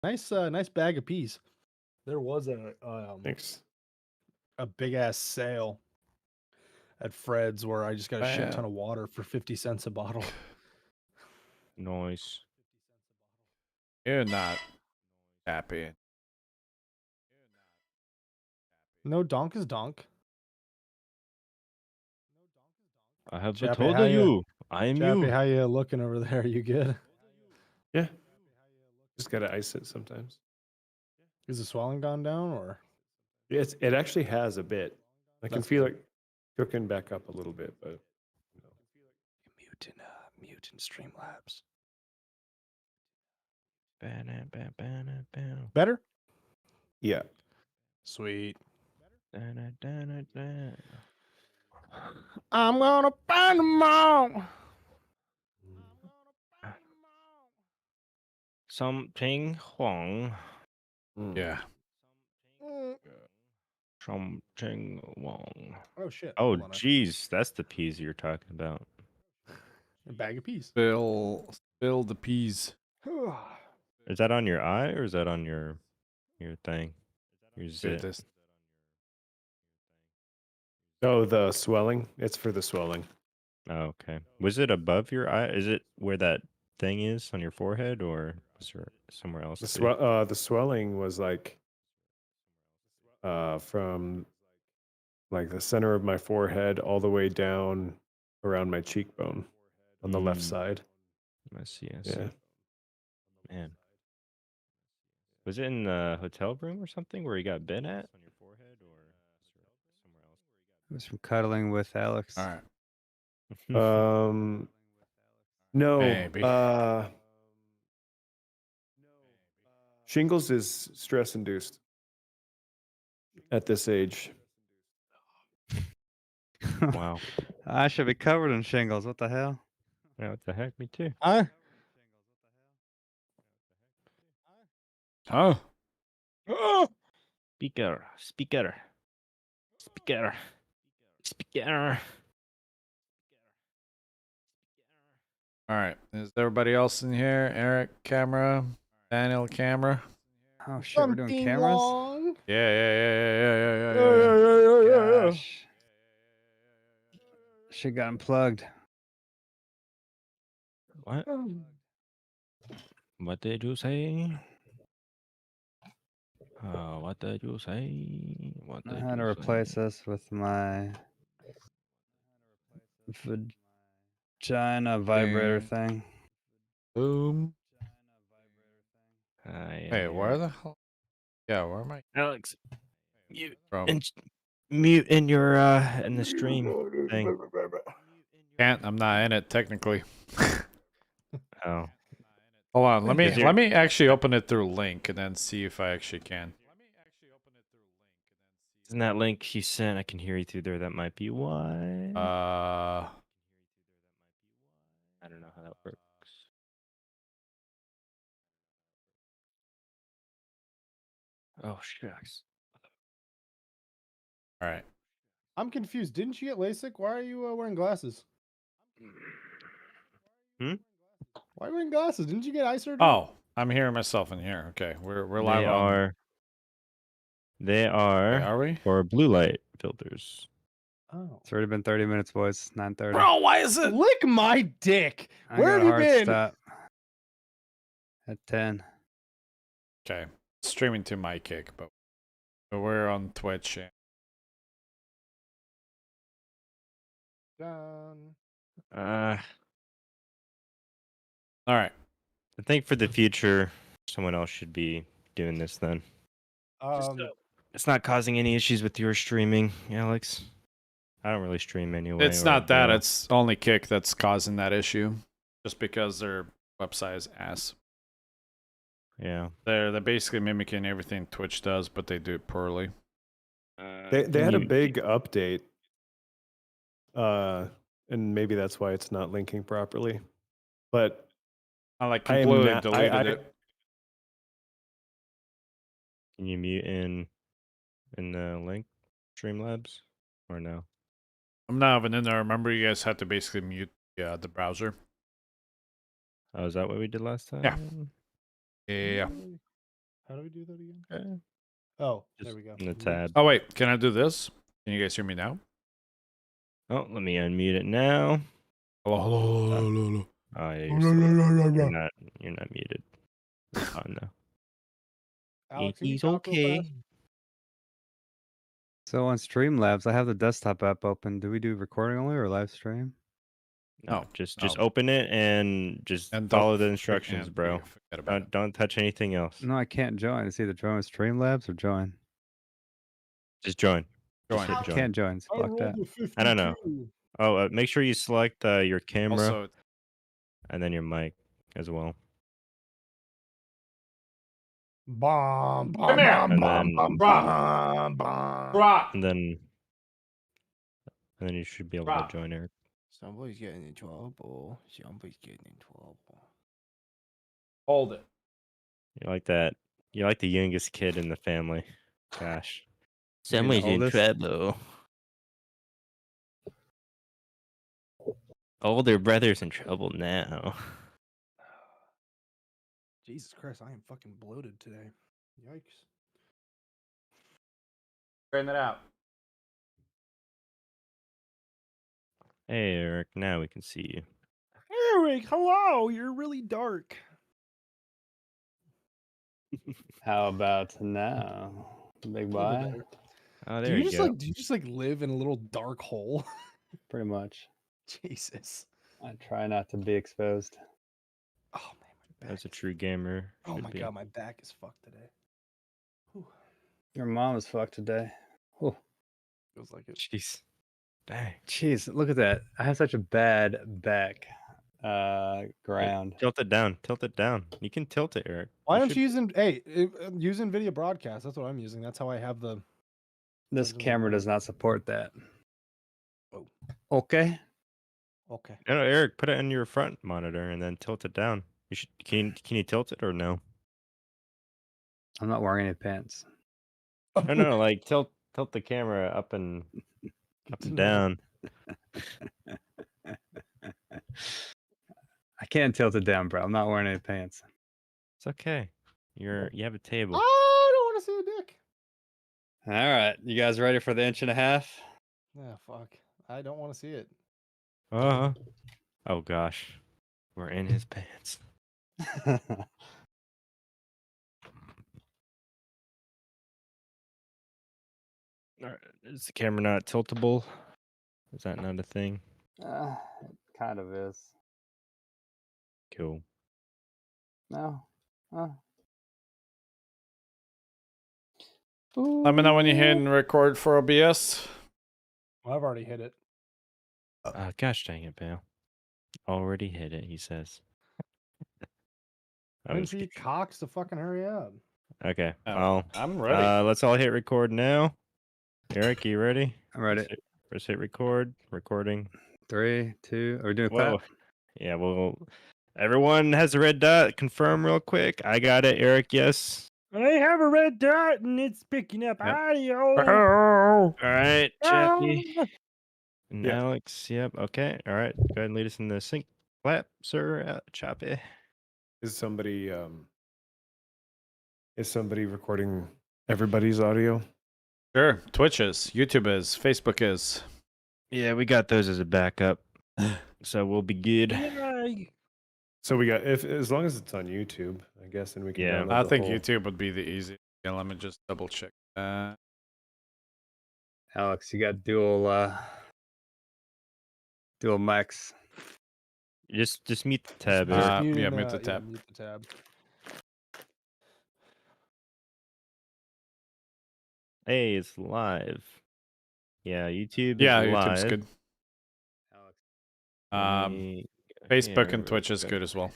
Nice bag of peas. There was Thanks. a big ass sale at Fred's where I just got a shit ton of water for 50 cents a bottle. Nice. You're not happy. No donk is donk. I have Chappy, told how you. I am Chappy, you. how you looking over there? You good? Yeah. Just gotta ice it sometimes. Is the swelling gone down or? It actually has a bit. I can That's feel good. it cooking back up a little bit, but Mutant Streamlabs. Ba-na-ba-ba-na-ba. Better? yeah. Sweet. Da-na-da-na-da. I'm gonna find them all. Something Huang. Yeah. Something Wong. Oh shit. Oh, Hold on, jeez. That's the peas you're talking about. a bag of peas. Spill the peas. Is that on your eye or is that on your thing? Your Dude, zit? this Oh, the swelling. It's for the swelling. Oh, okay. Was it above your eye? Is it where that thing is on your forehead, or was there somewhere else? The swelling was like from like the center of my forehead all the way down around my cheekbone on the left side. I see. I see. Yeah. Man. Was it in the hotel room or something where you got bit at? On your forehead or somewhere else? It was from cuddling with Alex. all right. No. Maybe. Shingles is stress induced at this age. Wow. I should be covered in shingles. What the hell? Yeah, what the heck? Me too. Huh? Speaker. Speaker. Speaker. Speaker. All right. Is everybody else in here? Eric, camera. Daniel, camera. Oh shit, we're doing cameras? Wrong. Yeah. Gosh. Shit got unplugged. What? What did you say? What did you say? What I did had to you replace say? this with my vagina vibrator thing. Boom. Yeah, Hey, where the hell? Yeah, where am I Alex, mute from? mute in your in the stream thing. Can't. I'm not in it technically. Oh, Hold on. Let Is there- me actually open it through link and then see if I actually can. isn't that link he sent? I can hear you through there. That might be why. I don't know how that works. Oh shucks. All right. I'm confused. Didn't you get LASIK? Why are you wearing glasses? Hmm? Why are you wearing glasses? Didn't you get eye surgery? Oh, I'm hearing myself in here. Okay, we're live. They are. Okay, are we? For blue light filters. Oh. It's already been 30 minutes, boys. 9:30. Bro, why is it? Lick my dick. I Where got have a you hard been? stop at 10. Okay, streaming to my kick, but we're on Twitch. Done. All right. I think for the future, someone else should be doing this then. It's not causing any issues with your streaming, Alex. I don't really stream anyway. It's or not that. will. It's only Kick that's causing that issue. Just because their website is ass. Yeah. They're basically mimicking everything Twitch does, but they do it poorly. They had a big update. And maybe that's why it's not linking properly. But I like completely deleted it. Can you mute in the link Streamlabs or no? I'm not even in there. Remember, you guys had to basically mute the browser. Oh, is that what we did last time? Yeah. Yeah. How do we do that again? Okay. Oh, Just there we go. in the tab. Oh wait, can I do this? Can you guys hear me now? Oh, let me unmute it now. Hello, hello, hello, hello, hello. Oh yeah, you're not muted. It's fine now. Alex, can you He's talk real okay. fast? So on Streamlabs, I have the desktop app open. Do we do recording only or live stream? No, Oh, just no. open it and just And follow don't the instructions, bro. Forget about it. Don't touch anything else. No, I can't join. It's either join with Streamlabs or join. Just join. Join. Just hit I join. can't join. It's I blocked rolled out. a 52. I don't know. Oh, make sure you select your camera Also, and then your mic as well. Bomb, Come bomb, here. bomb, And bomb, then- bomb, bomb, bomb. Brock. And then you should be able Rock. to join, Eric. Somebody's getting in trouble. Somebody's getting in trouble. Hold it. You like that? You're like the youngest kid in the family. Gosh. You mean the oldest? trouble. Older brother's in trouble now. Jesus Christ, I am fucking bloated today. Yikes. Turn that out. Hey, Eric. Now we can see you. Eric, hello. You're really dark. How about now? Big A little bit boy? better. Oh, Do there you you just go. like live in a little dark hole? Pretty much. Jesus. I try not to be exposed. Oh man, my back. As a true gamer. Oh should my be. god, my back is fucked today. Whew. Your mom is fucked today. Oh, Feels like it. Jeez. Dang. jeez, look at that. I have such a bad back ground. Tilt it down. Tilt it down. You can tilt it, Eric. Why aren't should- you using using video broadcast? That's what I'm using. That's how I have the This doesn't camera work. does not support that. Oh. Okay. Okay. No, Eric, put it on your front monitor and then tilt it down. You should. Can you tilt it or no? I'm not wearing any pants. No, like tilt the camera up and to know. down. I can't tilt it down, bro. I'm not wearing any pants. It's okay. You have a table. I don't want to see a dick. All right. You guys ready for the 1.5 inches? Yeah, fuck. I don't want to see it. Oh gosh, we're in his pants. All right, is the camera not tiltable? Is that not a thing? It kind of is. Cool. No. Let me know when you hit and record for OBS. Well, I've already hit it. Gosh dang it, pal. Already hit it, he says. Waiting for you cocks to fucking hurry up. Okay. Oh, Well, I'm ready. let's all hit record now. Eric, you ready? I'm ready. First hit record. Recording. 3, 2. Are we doing a Whoa. clap? Yeah, well, everyone has a red dot. Confirm real quick. I got it. Eric, yes. I have a red dot and it's picking up Yep. audio. All right, Chappie. Ah. And Yeah. Alex, yep. Okay. All right. Go ahead and lead us in the sync clap, sir. Chappie. Is somebody recording everybody's audio? Sure. Twitch is, YouTube is, Facebook is. Yeah, we got those as a backup. So we'll be good. Yay. So we got as long as it's on YouTube, I guess, and we can. Yeah. download I the think whole- YouTube would be the easy. Yeah, let me just double check. Alex, you got dual mics. Just mute the tab. Uh, Eric. Muting yeah, mute the tab. mute the tab. Hey, it's live. Yeah, YouTube Yeah, is live. YouTube's good. Alex. Facebook Here, and Twitch is go good as well.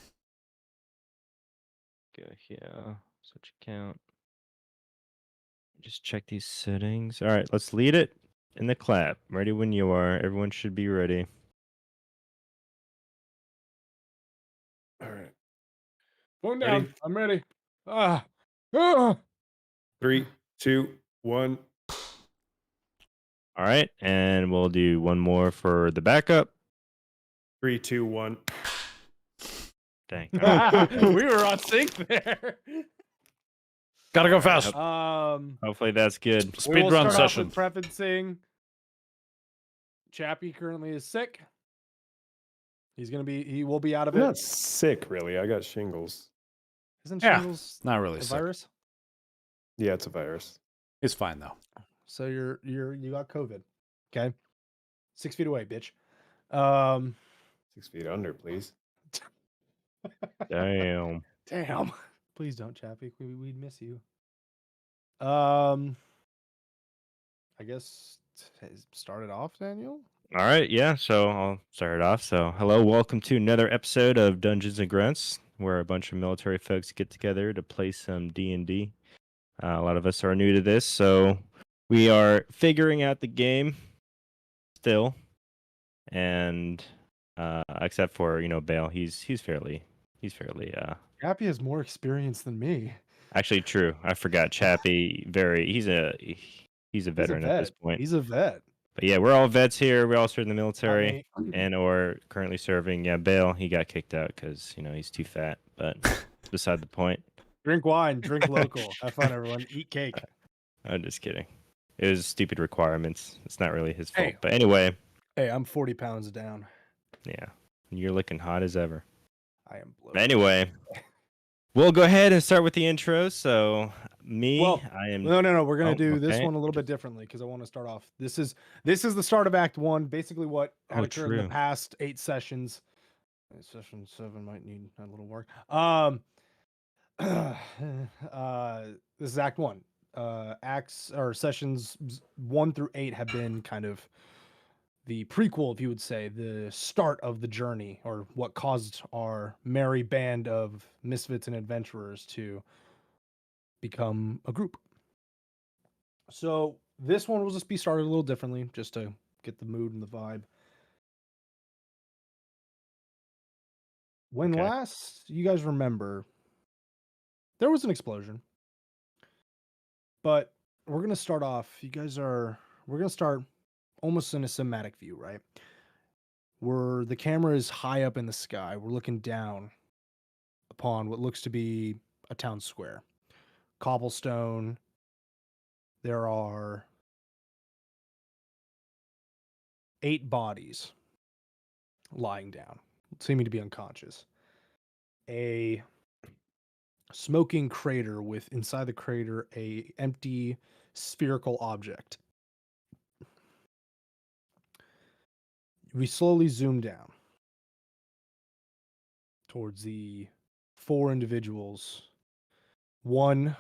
Go here. Switch account. Just check these settings. All right, let's lead it in the clap. Ready when you are. Everyone should be ready. All right. Phone Ready? down. I'm ready. Ah. 3, 2, 1. All right, and we'll do one more for the backup. 3, 2, 1. Dang. We were on sync there. Gotta go All right, fast. hopefully that's good. We Speed will run start session. off with preferencing. Chappie currently is sick. He will be out of I'm it. not sick, really. I got shingles. Isn't Yeah, shingles not really a sick. virus? Yeah, it's a virus. He's fine though. So you got COVID. Okay. 6 feet away, bitch. Um 6 feet under, please. Damn. damn. Please don't, Chappie. We'd miss you. I guess start it off, Daniel. All right, yeah. So I'll start it off. So hello, welcome to another episode of Dungeons and Grunts, where a bunch of military folks get together to play some D&D. A lot of us are new to this, so we are figuring out the game still, and except for Bale, he's fairly Chappie has more experience than me. actually true. I forgot Chappie. He's a He's a veteran at this vet. point. He's a vet. But yeah, we're all vets here. We all serve in the military I mean, and or currently serving. Yeah, Bale, he got kicked out because he's too fat. But beside the point. drink wine, drink local. Have fun, everyone. Eat cake. I'm just kidding. It was stupid requirements. It's not really his fault. Hey. But anyway, Hey, I'm 40 pounds down. yeah, you're looking hot as ever. I am bloated. But anyway, we'll go ahead and start with the intro. So Well, I am. No. We're gonna Oh, do this okay. one a little bit differently because I want to start off. This is the start of Act 1. Basically, what had Oh, occurred in the true. past 8 sessions. Session 7 might need a little work. This is Act 1. Acts or sessions 1 through 8 have been kind of the prequel, if you would say, the start of the journey, or what caused our merry band of misfits and adventurers to become a group. So this one will just be started a little differently, just to get the mood and the vibe. When Okay. last you guys remember, there was an explosion. But we're gonna start off. We're gonna start almost in a cinematic view, right? Where the camera is high up in the sky. We're looking down upon what looks to be a town square. Cobblestone. There are 8 bodies lying down, seeming to be unconscious. A smoking crater with inside the crater a empty spherical object. We slowly zoom down towards the 4 individuals. One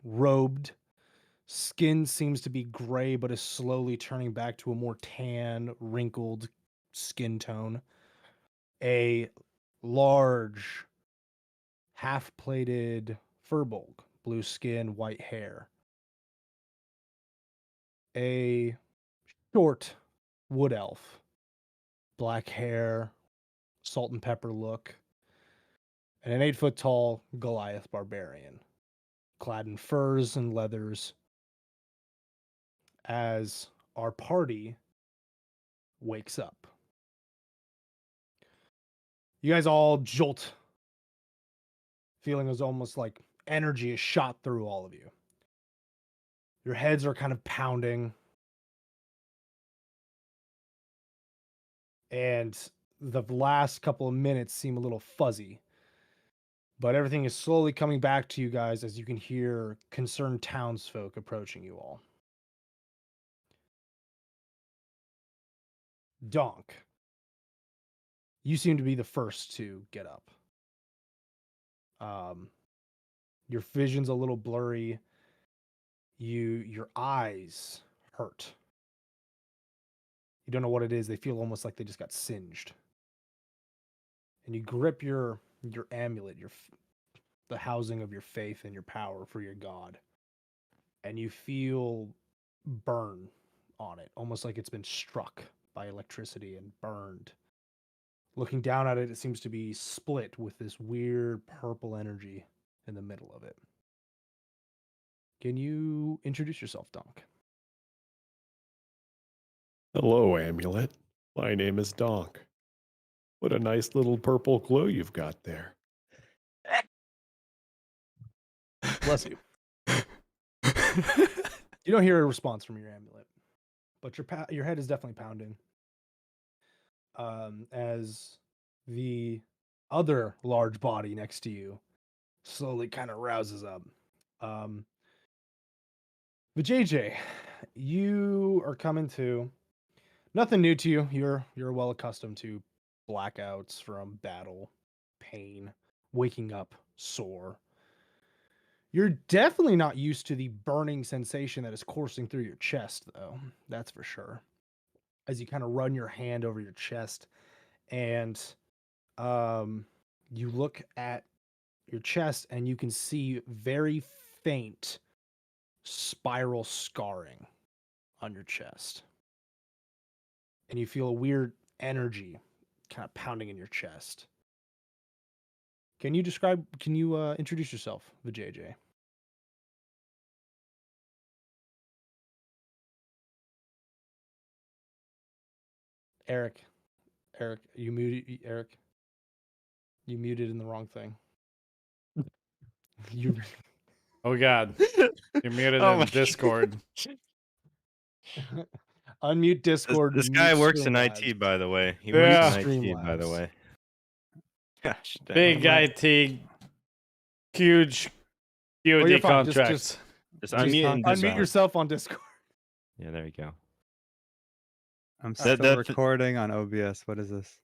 robed, skin seems to be gray but is slowly turning back to a more tan, wrinkled skin tone. A large, half-plated furbolg, blue skin, white hair. A short wood elf, black hair, salt and pepper look, and an 8-foot tall Goliath barbarian, clad in furs and leathers, as our party wakes up. You guys all jolt, feeling as almost like energy is shot through all of you. Your heads are kind of pounding, and the last couple of minutes seem a little fuzzy. But everything is slowly coming back to you guys as you can hear concerned townsfolk approaching you all. Donk, you seem to be the first to get up. Your vision's a little blurry. Your eyes hurt. You don't know what it is. They feel almost like they just got singed. And you grip your amulet, the housing of your faith and your power for your god. And you feel burn on it, almost like it's been struck by electricity and burned. Looking down at it, it seems to be split with this weird purple energy in the middle of it. Can you introduce yourself, Donk? Hello, Amulet. My name is Donk. What a nice little purple glow you've got there. Bless you. You don't hear a response from your amulet, but your head is definitely pounding. As the other large body next to you slowly kind of rouses up. But JJ, you are coming to. Nothing new to you. You're well accustomed to blackouts from battle, pain, waking up sore. You're definitely not used to the burning sensation that is coursing through your chest, though. That's for sure. As you kind of run your hand over your chest, and you look at your chest, and you can see very faint spiral scarring on your chest. And you feel a weird energy kind of pounding in your chest. Can you introduce yourself, the JJ? Eric, you muted, Eric. You muted in the wrong thing. You Oh God, you're muted Oh in my Discord. unmute This, Discord. this mute guy works in Streamlabs. IT, by the way. He Yeah. works in IT, by the Streamlabs. way. Gosh, dang. Big IT, huge Oh, you're UD fine. contracts. Just unmute and Unmute Discord. yourself on Discord. Yeah, there you go. I'm That- still that- recording on OBS. What is this?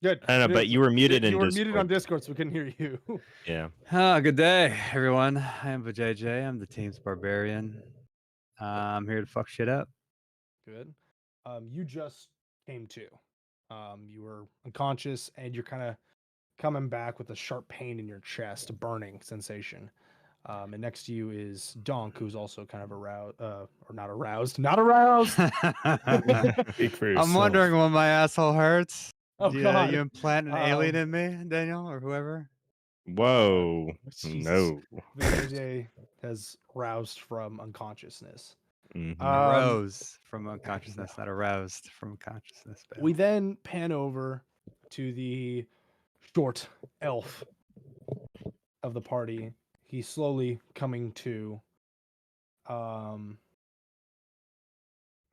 Good. I know, but you were muted in You were Discord. muted on Discord, so we couldn't hear you. Yeah. Good day, everyone. I am JJ. I'm the team's barbarian. I'm here to fuck shit up. Good. You just came to. You were unconscious, and you're kind of coming back with a sharp pain in your chest, a burning sensation. And next to you is Donk, who's also kind of aroused, or not aroused, not aroused. Speak for yourself. I'm wondering when my asshole hurts. Oh, God. You implant an alien Um, in me, Daniel, or whoever? Whoa. Jesus. No. The JJ has roused from unconsciousness. Mhm. Arose from unconsciousness, not aroused from consciousness. Bill. We then pan over to the short elf of the party. He's slowly coming to.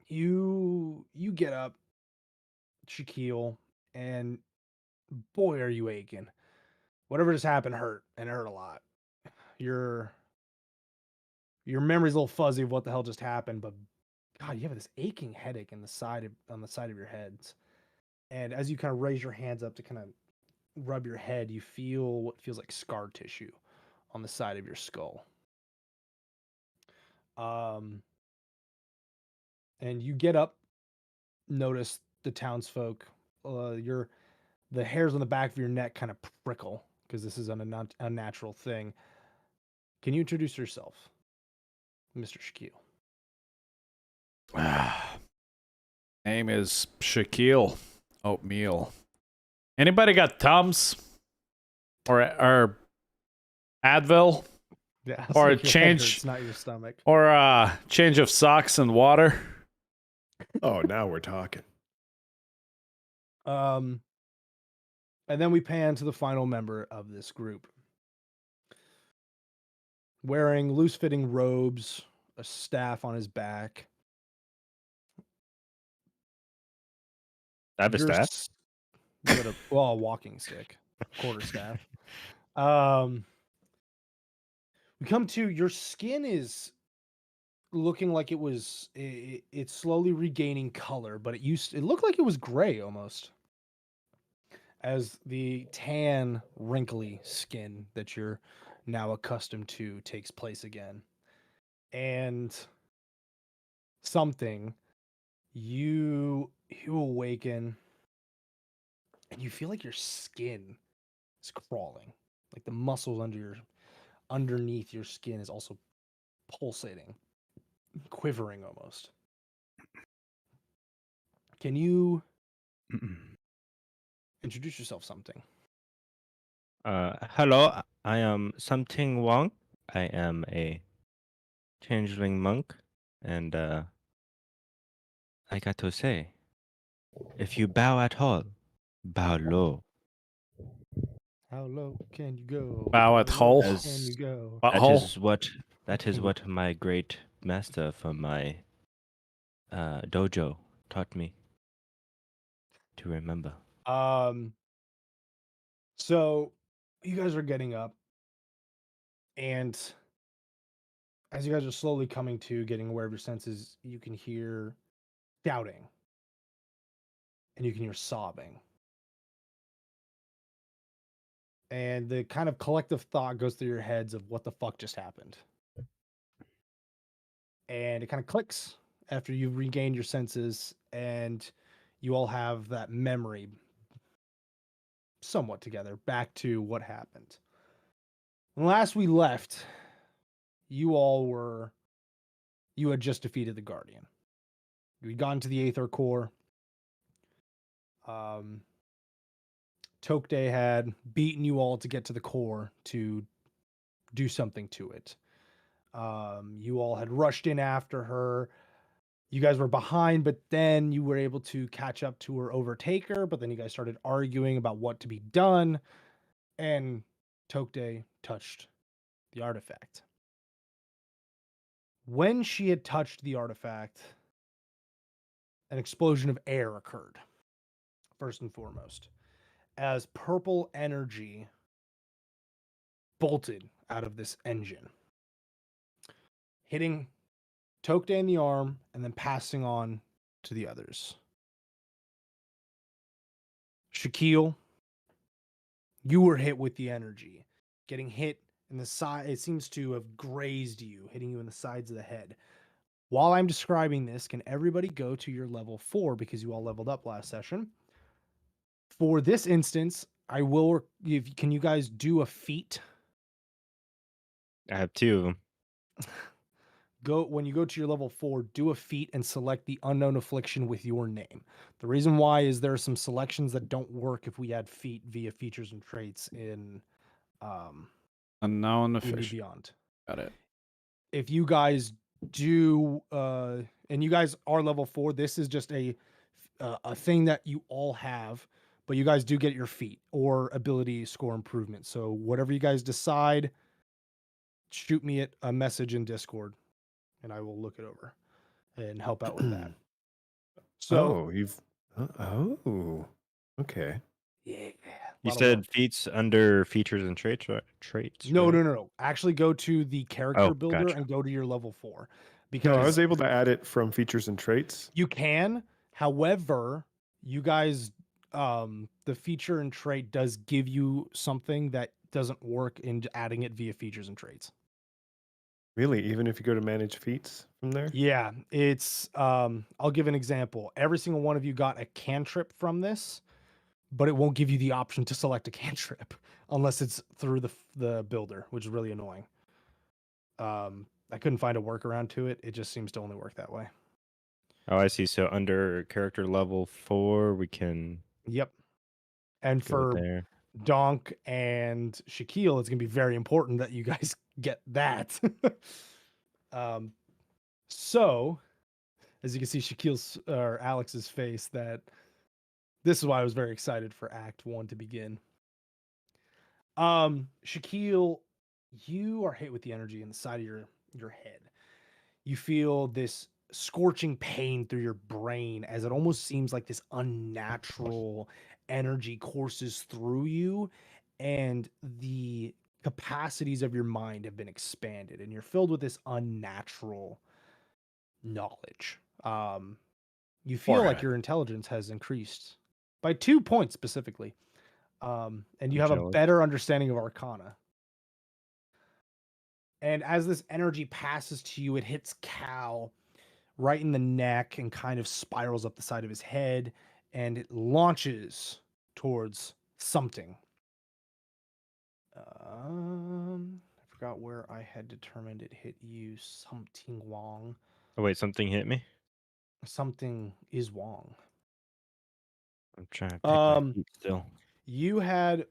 You get up, Shaquille, and boy, are you aching. Whatever just happened hurt, and it hurt a lot. Your memory's a little fuzzy of what the hell just happened, but God, you have this aching headache on the side of your heads. And as you kind of raise your hands up to kind of rub your head, you feel what feels like scar tissue on the side of your skull. And you get up, notice the townsfolk. The hairs on the back of your neck kind of prickle because this is an unnatural thing. Can you introduce yourself, Mr. Shaquille? Name is Shaquille Oatmeal. Anybody got Tums or Advil Yeah, Or your head change- hurts, not your stomach. or change of socks and water? Oh, now we're talking. And then we pan to the final member of this group. Wearing loose-fitting robes, a staff on his back. I have a You're staff. You got a walking stick, quarter staff. We come to your skin is looking like it's slowly regaining color, but it looked like it was gray almost. As the tan, wrinkly skin that you're now accustomed to takes place again. And you awaken and you feel like your skin is crawling. Like the muscles underneath your skin is also pulsating, quivering almost. Can you introduce yourself something? Hello, I am Something Wong. I am a changeling monk, and I got to say, if you bow at all, bow low. How low can you go? Bow at How low hole. can you go? Butthole. That is what my great master from my dojo taught me to remember. So you guys are getting up, and as you guys are slowly coming to, getting aware of your senses, you can hear shouting, and you can hear sobbing. And the kind of collective thought goes through your heads of what the fuck just happened. And it kind of clicks after you've regained your senses, and you all have that memory somewhat together back to what happened. When last we left, you had just defeated the Guardian. You had gotten to the Aether Core. Tokde had beaten you all to get to the core to do something to it. You all had rushed in after her. You guys were behind, but then you were able to catch up to her, overtake her. But then you guys started arguing about what to be done, and Tokde touched the artifact. When she had touched the artifact, an explosion of air occurred, first and foremost, as purple energy bolted out of this engine, hitting Tokde in the arm and then passing on to the others. Shaquille, you were hit with the energy, getting hit in the side. It seems to have grazed you, hitting you in the sides of the head. While I'm describing this, can everybody go to your level 4 because you all leveled up last session? For this instance, I will. Can you guys do a feat? I have 2 of them. When you go to your level 4, do a feat and select the unknown affliction with your name. The reason why is there are some selections that don't work if we add feat via features and traits in Unknown D&D official. Beyond. Got it. If you guys do, and you guys are level 4, this is just a thing that you all have, but you guys do get your feat or ability score improvement. So whatever you guys decide, shoot me a message in Discord, and I will look it over and help out with that. So, Okay. yeah. You lot of said work. feats under features and traits, right? Traits. No, right? no. Actually, go to the character Oh, builder gotcha. and go to your level 4 No, because I was able to add it from features and traits. you can. However, you guys, the feature and trait does give you something that doesn't work in adding it via features and traits. Really, even if you go to manage feats from there? Yeah, it's I'll give an example. Every single one of you got a cantrip from this, but it won't give you the option to select a cantrip unless it's through the builder, which is really annoying. I couldn't find a workaround to it. It just seems to only work that way. Oh, I see. So under character level 4, we can Yep. And go for there. Donk and Shaquille, it's gonna be very important that you guys get that. So as you can see, Shaquille's or Alex's face, that this is why I was very excited for Act 1 to begin. Shaquille, you are hit with the energy in the side of your head. You feel this scorching pain through your brain as it almost seems like this unnatural energy courses through you, and the capacities of your mind have been expanded, and you're filled with this unnatural knowledge. You feel like Forehead. your intelligence has increased by 2 points specifically. And you I'm have a jealous. better understanding of Arcana. And as this energy passes to you, it hits Cal right in the neck and kind of spirals up the side of his head, and it launches towards something. I forgot where I had determined it hit you. Something Wong. Oh, wait, something hit me? Something is Wong. I'm trying to pick my feet still. You had.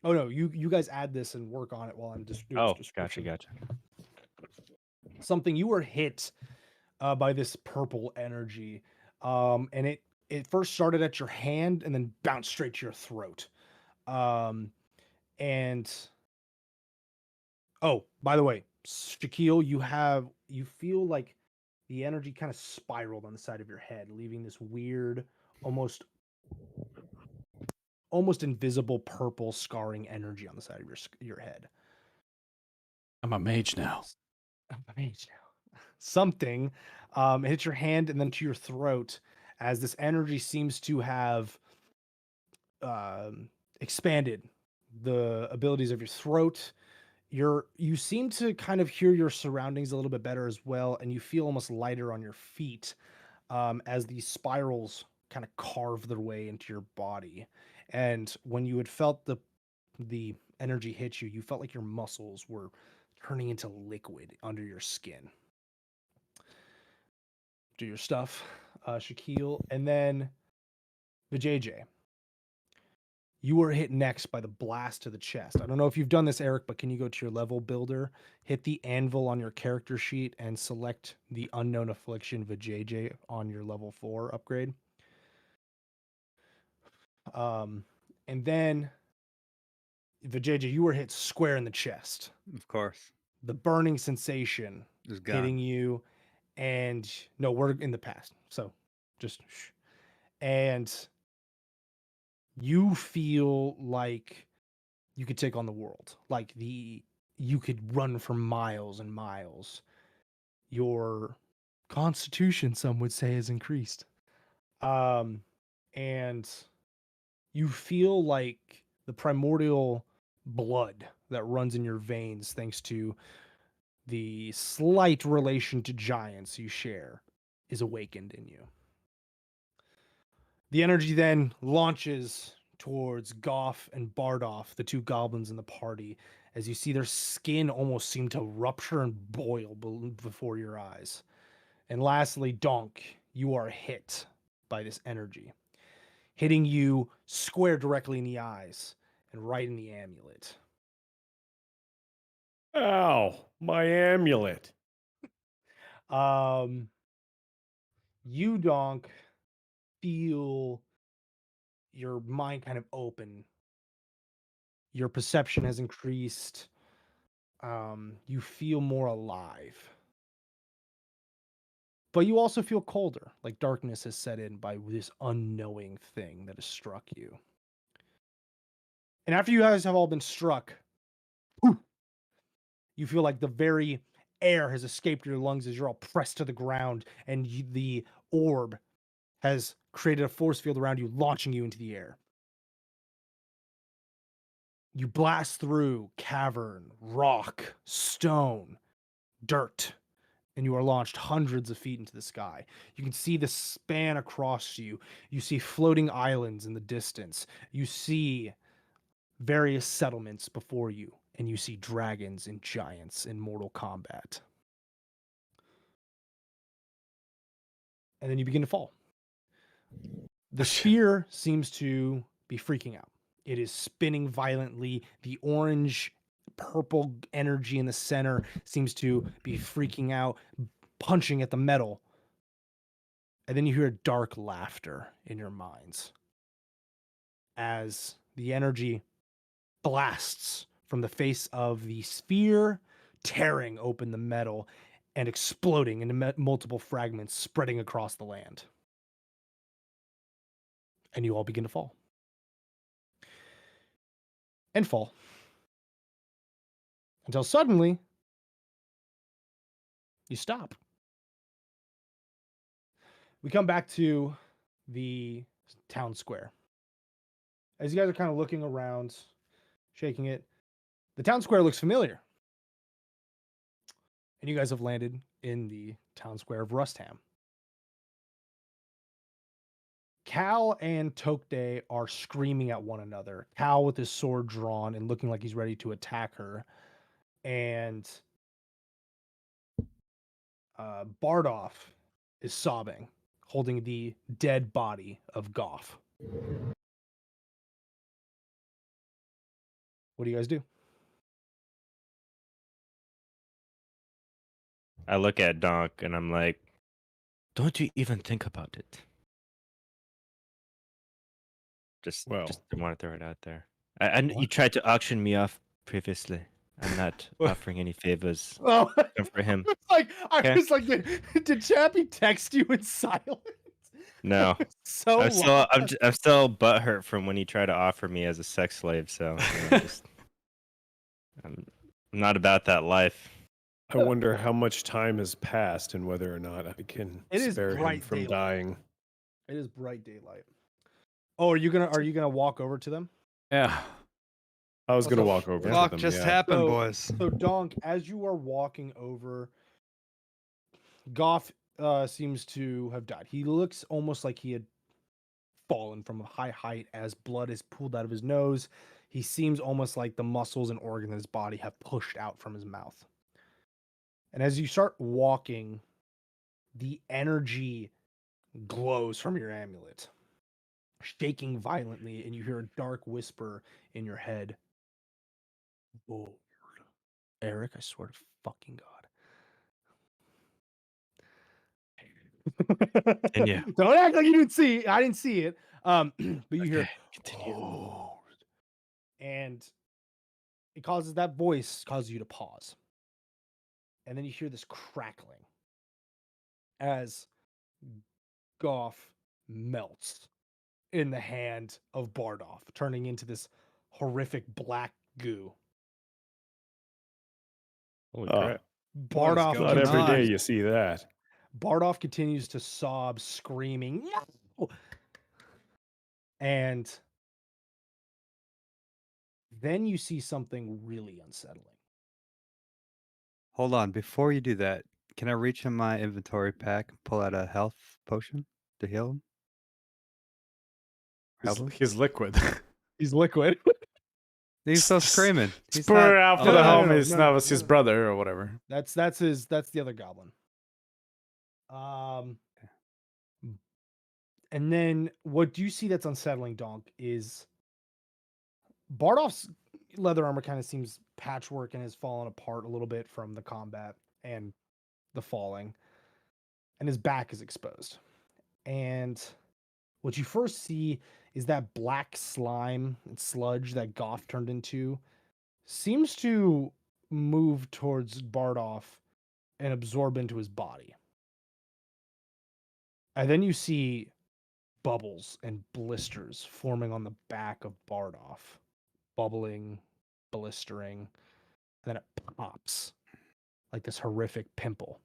Oh no, you guys add this and work on it while I'm just doing this Oh, description. gotcha. Something, you were hit by this purple energy, and it first started at your hand and then bounced straight to your throat. And oh, by the way, Shaquille, you feel like the energy kind of spiraled on the side of your head, leaving this weird, almost invisible purple scarring energy on the side of your head. I'm a mage now. I'm amazed now. Something hits your hand and then to your throat as this energy seems to have expanded the abilities of your throat. You seem to kind of hear your surroundings a little bit better as well, and you feel almost lighter on your feet as these spirals kind of carve their way into your body. And when you had felt the energy hit you, you felt like your muscles were turning into liquid under your skin. Do your stuff, Shaquille, and then the JJ. You were hit next by the blast to the chest. I don't know if you've done this, Eric, but can you go to your level builder, hit the anvil on your character sheet, and select the unknown affliction Vijay on your level 4 upgrade? And then Vijay, you were hit square in the chest. Of course. The burning sensation It's gone. hitting you, and no, we're in the past, so just shh. And you feel like you could take on the world. Like you could run for miles and miles. Your constitution, some would say, has increased. And you feel like the primordial blood that runs in your veins, thanks to the slight relation to giants you share, is awakened in you. The energy then launches towards Goff and Bardoff, the two goblins in the party, as you see their skin almost seem to rupture and boil before your eyes. And lastly, Donk, you are hit by this energy, hitting you square directly in the eyes and right in the amulet. Ow, my amulet. You, Donk, feel your mind kind of open. Your perception has increased. You feel more alive. But you also feel colder, like darkness has set in by this unknowing thing that has struck you. And after you guys have all been struck, you feel like the very air has escaped your lungs as you're all pressed to the ground, and the orb has created a force field around you, launching you into the air. You blast through cavern, rock, stone, dirt, and you are launched hundreds of feet into the sky. You can see the span across you. You see floating islands in the distance. You see various settlements before you, and you see dragons and giants in Mortal Kombat. And then you begin to fall. The sphere seems to be freaking out. It is spinning violently. The orange purple energy in the center seems to be freaking out, punching at the metal. And then you hear dark laughter in your minds as the energy blasts from the face of the sphere, tearing open the metal and exploding into multiple fragments, spreading across the land. And you all begin to fall. And fall. Until suddenly, you stop. We come back to the town square. As you guys are kind of looking around, shaking it, the town square looks familiar. And you guys have landed in the town square of Rustham. Cal and Tokde are screaming at one another. Cal with his sword drawn and looking like he's ready to attack her. And Bardoff is sobbing, holding the dead body of Goff. What do you guys do? I look at Donk and I'm like, don't you even think about it. Just Well. want to throw it out there. You What? tried to auction me off previously. I'm not offering any favors. Oh, Come for him. I Okay. was like, did Chappie text you in silence? No. So I'm still, I'm still butthurt from when he tried to offer me as a sex slave. So I'm not about that life. I wonder how much time has passed and whether or not I can It is spare him bright from daylight. dying. It is bright daylight. Oh, are you gonna walk over to them? Yeah. I was gonna Also, walk over to Fuck them. just Yeah. happened, So- boys. So Donk, as you are walking over, Goff seems to have died. He looks almost like he had fallen from a high height as blood is pooled out of his nose. He seems almost like the muscles and organs in his body have pushed out from his mouth. And as you start walking, the energy glows from your amulet, shaking violently, and you hear a dark whisper in your head. Lord. Eric, I swear to fucking God. Continue. Don't act like you didn't see. I didn't see it. But you hear, Okay, continue. "Lord." And it causes that voice causes you to pause. And then you hear this crackling as Goff melts in the hand of Bardoff, turning into this horrific black goo. Holy Oh, crap. What is Bardoff, going not every day on? you see that. Bardoff continues to sob, screaming, "No!" And then you see something really unsettling. Hold on. Before you do that, can I reach in my inventory pack and pull out a health potion to heal him? Help him? He's liquid. He's liquid. He's still screaming. He's Spur not it out for No, the no, no, no, homies. no, That was no, his no. brother or whatever. That's the other goblin. And then what you see that's unsettling, Donk, is Bardoff's leather armor kind of seems patchwork and has fallen apart a little bit from the combat and the falling, and his back is exposed. And what you first see is that black slime and sludge that Goff turned into seems to move towards Bardoff and absorb into his body. And then you see bubbles and blisters forming on the back of Bardoff, bubbling, blistering, and then it pops like this horrific pimple.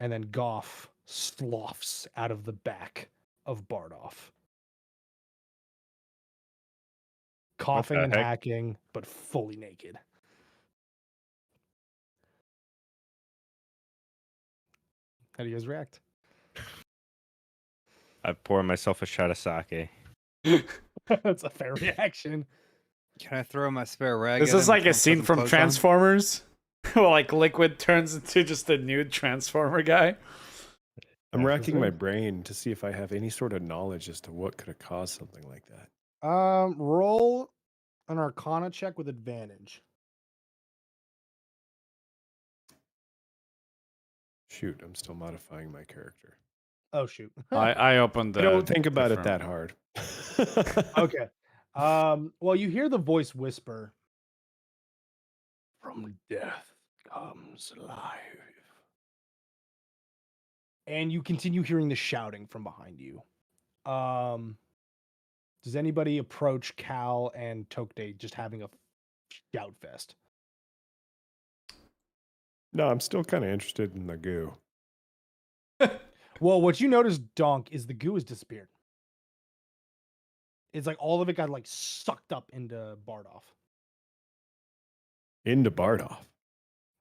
And then Goff sloughs out of the back of Bardoff, coughing the and heck? hacking, but fully naked. How do you guys react? I pour myself a shot of sake. That's a fair reaction. Can I throw my spare rag? This at is him like and a put scene some from clothes on? Transformers. Well, like Liquid turns into just a nude Transformer guy. I'm Yeah, racking for my sure. brain to see if I have any sort of knowledge as to what could have caused something like that. Roll an Arcana check with advantage. Shoot, I'm still modifying my character. Oh shoot. I opened the. I don't think about it different- that hard. Okay. Well, you hear the voice whisper, "From death comes life." And you continue hearing the shouting from behind you. Does anybody approach Cal and Tokde just having a shout fest? No, I'm still kind of interested in the goo. Well, what you notice, Donk, is the goo has disappeared. It's like all of it got like sucked up into Bardoff. Into Bardoff.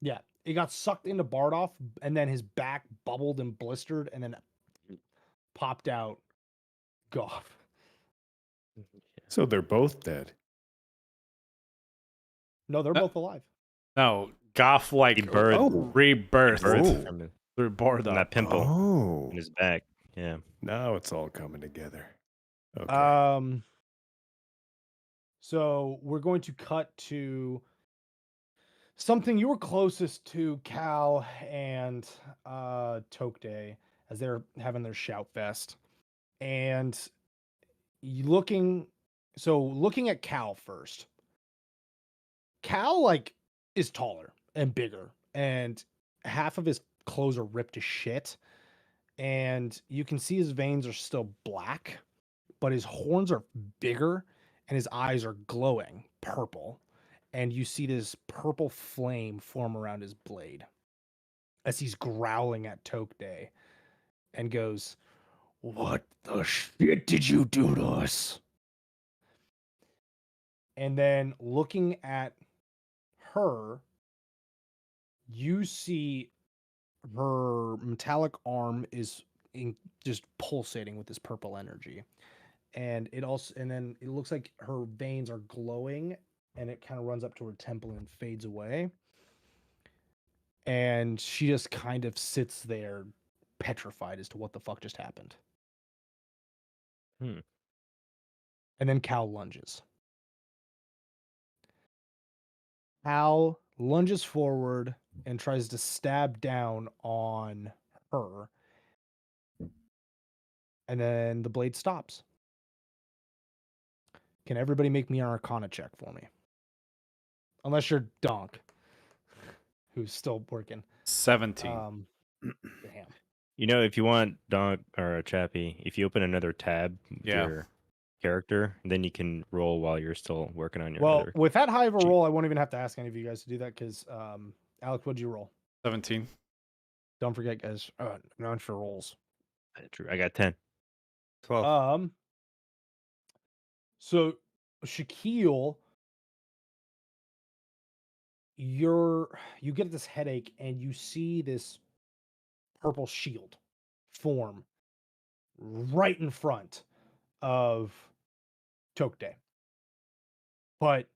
Yeah, it got sucked into Bardoff, and then his back bubbled and blistered, and then popped out Goff. So they're both dead. No, they're both alive. No, Goff like Rebirth. rebirth Oh. From, through board from that pimple Oh, in his back. Yeah. now it's all coming together. Okay. So we're going to cut to something you were closest to, Cal and Tokde, as they're having their shout fest. And you looking So looking at Cal first. Cal like is taller and bigger, and half of his clothes are ripped to shit, and you can see his veins are still black, but his horns are bigger and his eyes are glowing purple, and you see this purple flame form around his blade as he's growling at Tokday and goes, "What the shit did you do to us?" And then looking at her, you see her metallic arm is just pulsating with this purple energy. And then it looks like her veins are glowing, and it kind of runs up to her temple and fades away. And she just kind of sits there petrified as to what the fuck just happened. Hmm. And then Cal lunges. Cal lunges forward and tries to stab down on her. And then the blade stops. Can everybody make me an Arcana check for me? Unless you're Donk, who's still working. 17. Damn. You know, if you want Don or Chappie, if you open another tab with Yeah. your character, then you can roll while you're still working on your Well, other. with that high of a cheat. roll, I won't even have to ask any of you guys to do that because, Alec, what'd you roll? 17. Don't forget, guys, known for rolls. True. I got 10. 12. So Shaquille, you get this headache and you see this purple shield form right in front of Tokday. But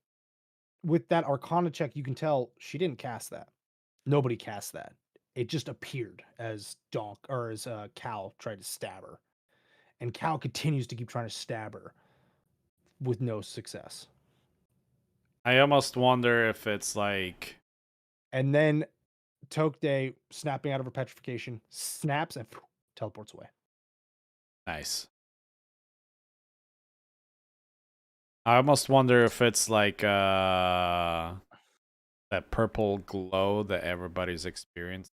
with that Arcana check, you can tell she didn't cast that. Nobody cast that. It just appeared as Cal tried to stab her. And Cal continues to keep trying to stab her with no success. I almost wonder if it's like. And then Tokday, snapping out of her petrification, snaps and teleports away. Nice. I almost wonder if it's like that purple glow that everybody's experienced,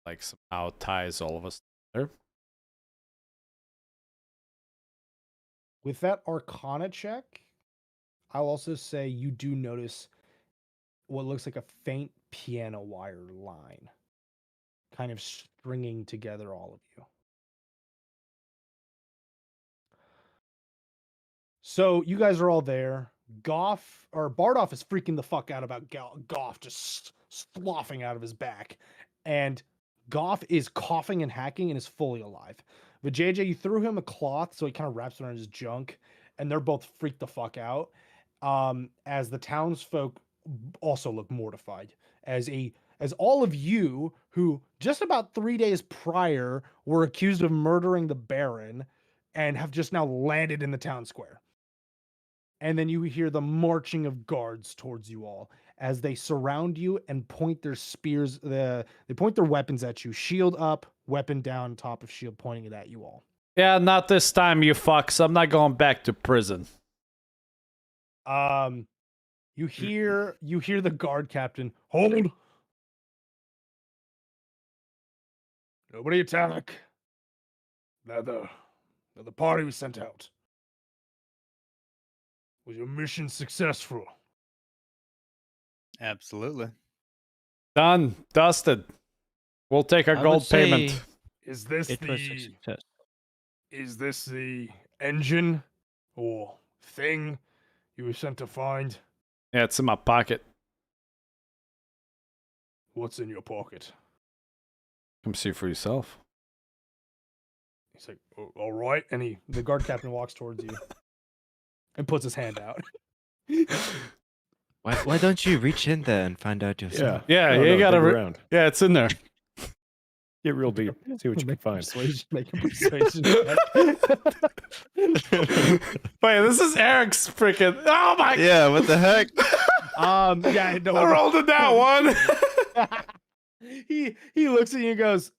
like somehow ties all of us together. With that Arcana check, I'll also say you do notice what looks like a faint piano wire line kind of stringing together all of you. So you guys are all there. Bardoff is freaking the fuck out about Goff just sloughing out of his back. And Goff is coughing and hacking and is fully alive. But JJ, you threw him a cloth so he kind of wraps around his junk, and they're both freaked the fuck out. As the townsfolk also look mortified. As all of you who just about 3 days prior were accused of murdering the Baron and have just now landed in the town square. And then you hear the marching of guards towards you all as they surround you and point their spears. They point their weapons at you, shield up, weapon down, top of shield, pointing it at you all. Yeah, not this time, you fucks. I'm not going back to prison. You hear the guard captain, hold. Nobody attack. Now the party we sent out. Was your mission successful? Absolutely. Done. Dusted. We'll take our I gold would say payment. Is this It was a success. Is this the engine or thing you were sent to find? Yeah, it's in my pocket. What's in your pocket? Come see for yourself. He's like, all right. And the guard captain walks towards you and puts his hand out. Why don't you reach in there and find out yourself? Yeah, No, you gotta. dig around. Yeah, it's in there. Get real deep. See what you can find. Make a persuasion check. Wait, this is Eric's freaking. Oh my. Yeah, what the heck? Yeah, no. I rolled in that one. he looks at you and goes,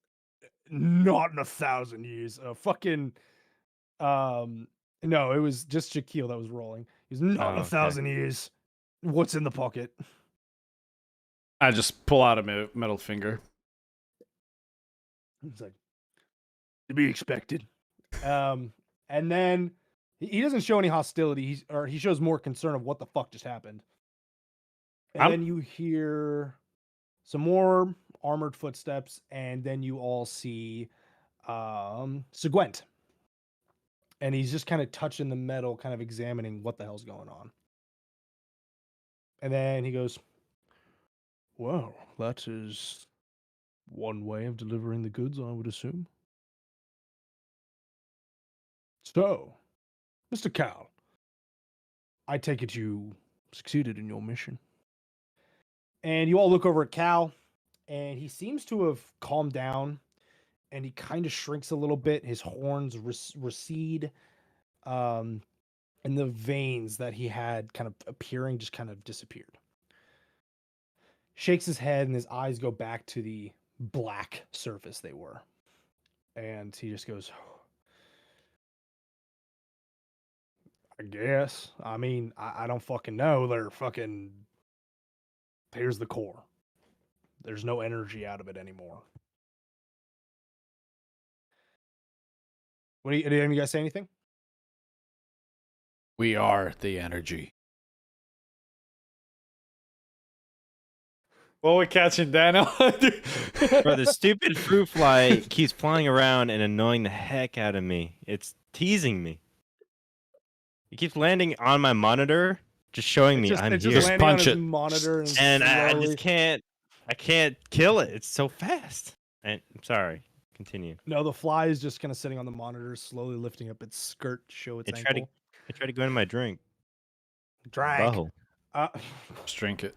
"Not in 1,000 years." Fucking No, it was just Shaquille that was rolling. He's not Oh, in a okay. 1,000 years. What's in the pocket? I just pull out a middle finger. He's like, to be expected. And then he doesn't show any hostility. He shows more concern of what the fuck just happened. And I'm- then you hear some more armored footsteps, and then you all see Segwent. And he's just kind of touching the metal, kind of examining what the hell's going on. And then he goes, well, that is one way of delivering the goods, I would assume. So, Mr. Cal, I take it you succeeded in your mission. And you all look over at Cal, and he seems to have calmed down, and he kind of shrinks a little bit. His horns recede, and the veins that he had kind of appearing just kind of disappeared. Shakes his head, and his eyes go back to the black surface they were. And he just goes, I guess. I mean, I don't fucking know. Here's the core. There's no energy out of it anymore. Did any of you guys say anything? We are the energy. Well, we're catching Daniel. Bro, the stupid fruit fly keeps flying around and annoying the heck out of me. It's teasing me. It keeps landing on my monitor, just showing me I'm It's here. just landing on punch his it. monitor and, And I slowly... just can't. I can't kill it. It's so fast. And I'm sorry. Continue. No, the fly is just kind of sitting on the monitor, slowly lifting up its skirt to show its It tried to. ankle. It tried to go into my drink. Drag. Butthole. Just drink it.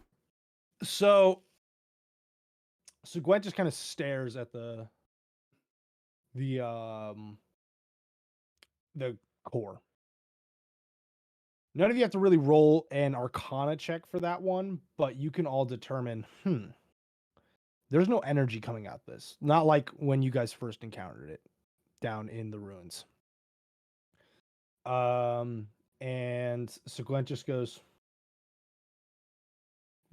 So Gwent just kind of stares at the core. None of you have to really roll an Arcana check for that one, but you can all determine, there's no energy coming out this. Not like when you guys first encountered it down in the ruins. And so Gwent just goes,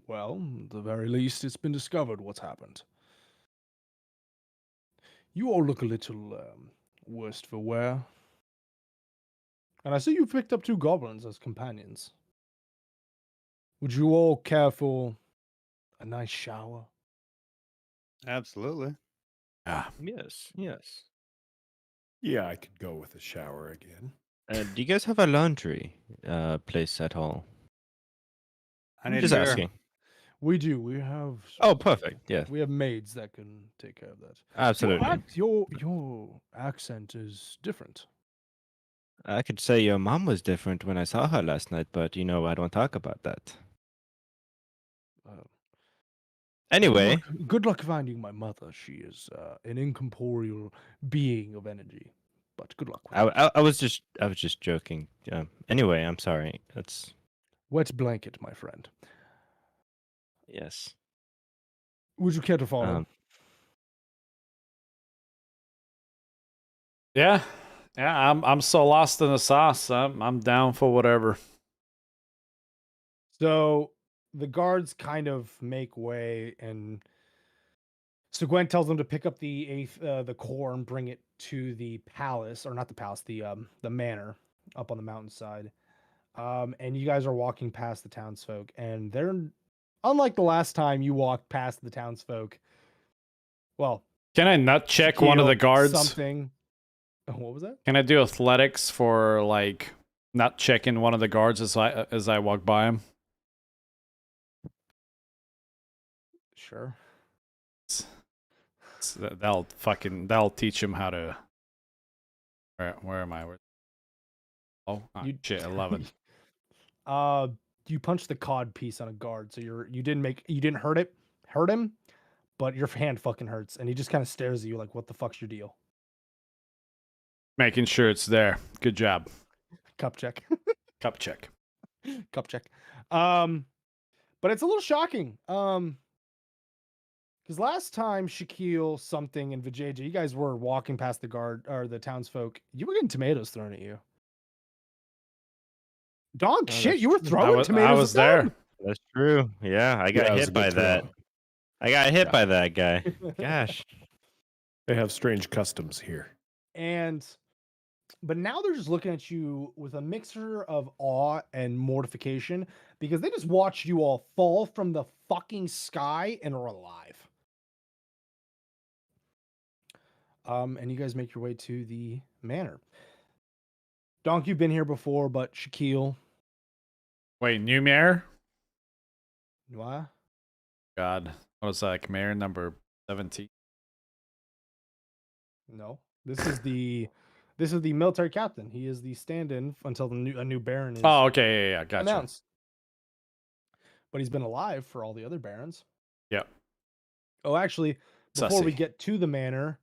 well, at the very least, it's been discovered what's happened. You all look a little worse for wear. And I see you picked up 2 goblins as companions. Would you all care for a nice shower? Absolutely. Ah, Yes. Yes. Yeah, I could go with a shower again. Do you guys have a laundry place at all? I I'm need just a mirror. asking. We do. We have. Oh, perfect. Yeah. We have maids that can take care of that. Absolutely. Your accent is different. I could say your mom was different when I saw her last night, but I don't talk about that. Anyway, Good luck finding my mother. She is an incorporeal being of energy. But good luck with that. I was just joking. Anyway, I'm sorry. That's Wet blanket, my friend. yes. Would you care to follow? yeah. I'm so lost in the sauce. I'm down for whatever. So the guards kind of make way, and so Gwen tells them to pick up the core and bring it to the palace, or not the palace, the manor up on the mountainside. And you guys are walking past the townsfolk, and they're unlike the last time you walked past the townsfolk. Well, Can I nut check one of the Shaquille, guards? Something. What was that? Can I do athletics for like not checking one of the guards as I walk by him? Sure. That'll teach him how to. Where am I? Shit, 11. You punched the cod piece on a guard, so you didn't hurt him, but your hand fucking hurts, and he just kind of stares at you like, what the fuck's your deal? Making sure it's there. Good job. Cup check. Cup check. Cup check. But it's a little shocking. Because last time Shaquille, something, and Vijay, you guys were walking past the guard or the townsfolk, you were getting tomatoes thrown at you. Dog Oh, shit, that's you were true. throwing I tomatoes. was at there. them? That's true. Yeah, I got Yeah, it was a hit by good throw. that. I got hit Yeah. by that guy. Gosh. They have strange customs here. But now they're just looking at you with a mixture of awe and mortification because they just watched you all fall from the fucking sky and are alive. And you guys make your way to the manor. Donk, you've been here before, but Shaquille, Wait, new mayor? what? God, what was that? Mayor number 17. No, this is the military captain. He is the stand-in until a new baron is Oh, okay, yeah, gotcha. announced. But he's been alive for all the other barons. Yep. Oh, actually, before we Sussy. get to the manor,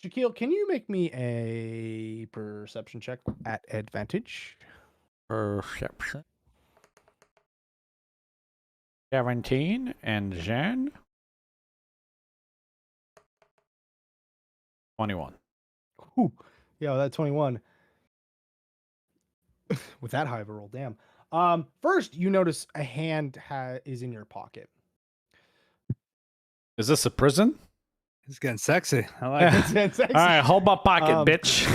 Shaquille, can you make me a perception check at advantage? Perception. 17 and Jen. 21. Whew. Yeah, that 21. With that high of a roll, damn. First, you notice a hand is in your pocket. Is this a prison? It's getting sexy. I like it. It's All right, hold my pocket, Um, bitch.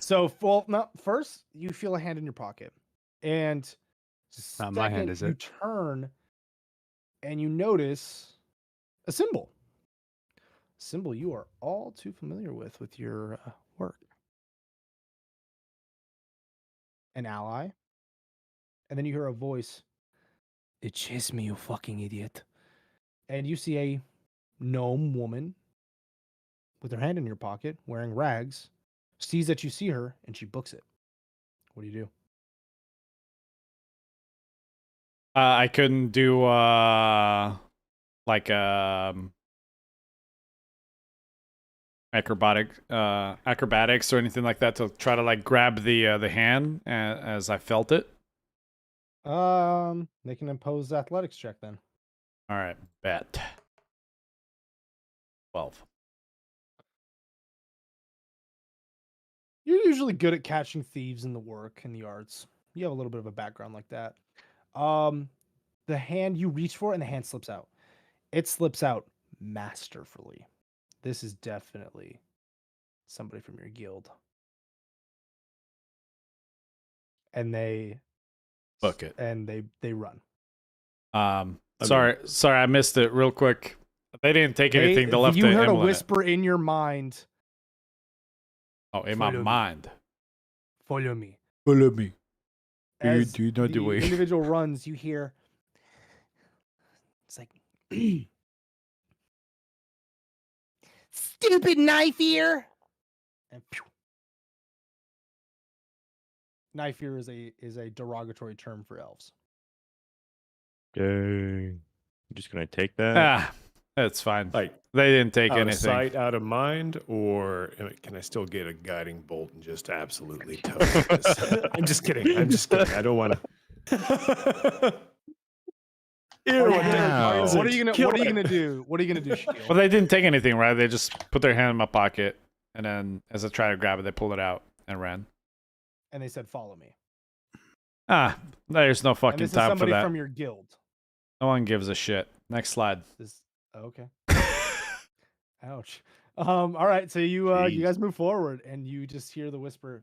So, no, first you feel a hand in your pocket, and Not my hand, second, is you it? turn and you notice a symbol. Symbol you are all too familiar with your work. An ally, and then you hear a voice. It's just me, you fucking idiot. And you see a gnome woman with her hand in your pocket, wearing rags, sees that you see her, and she books it. What do you do? I couldn't do like acrobatics or anything like that to try to like grab the hand as I felt it. They can impose athletics check then. All right, bet. 12. You're usually good at catching thieves in the work and the arts. You have a little bit of a background like that. The hand you reach for and the hand slips out. It slips out masterfully. This is definitely somebody from your guild. And they Book it. and they run. Sorry, I missed it real quick. They didn't take anything. They left You the heard a emblem in it. whisper in your mind. Oh, in my Follow me. mind. Follow me. Follow me. As do you know the way? individual runs, you hear it's like stupid knife ear. And pew. Knife ear is a derogatory term for elves. Dang. I'm just gonna take that. Ah, that's fine. Like They didn't take out of anything. sight, out of mind, or can I still get a guiding bolt and just absolutely toast this? I'm just kidding. I don't want to. Wow. What are you gonna do? What are you gonna do, Shaquille? Well, they didn't take anything, right? They just put their hand in my pocket, and then as I tried to grab it, they pulled it out and ran. And they said, "Follow me." Ah, there's no And fucking this is time for somebody that. from your guild. No one gives a shit. Next slide. Okay. Ouch. All right. So you Jeez. guys move forward, and you just hear the whisper,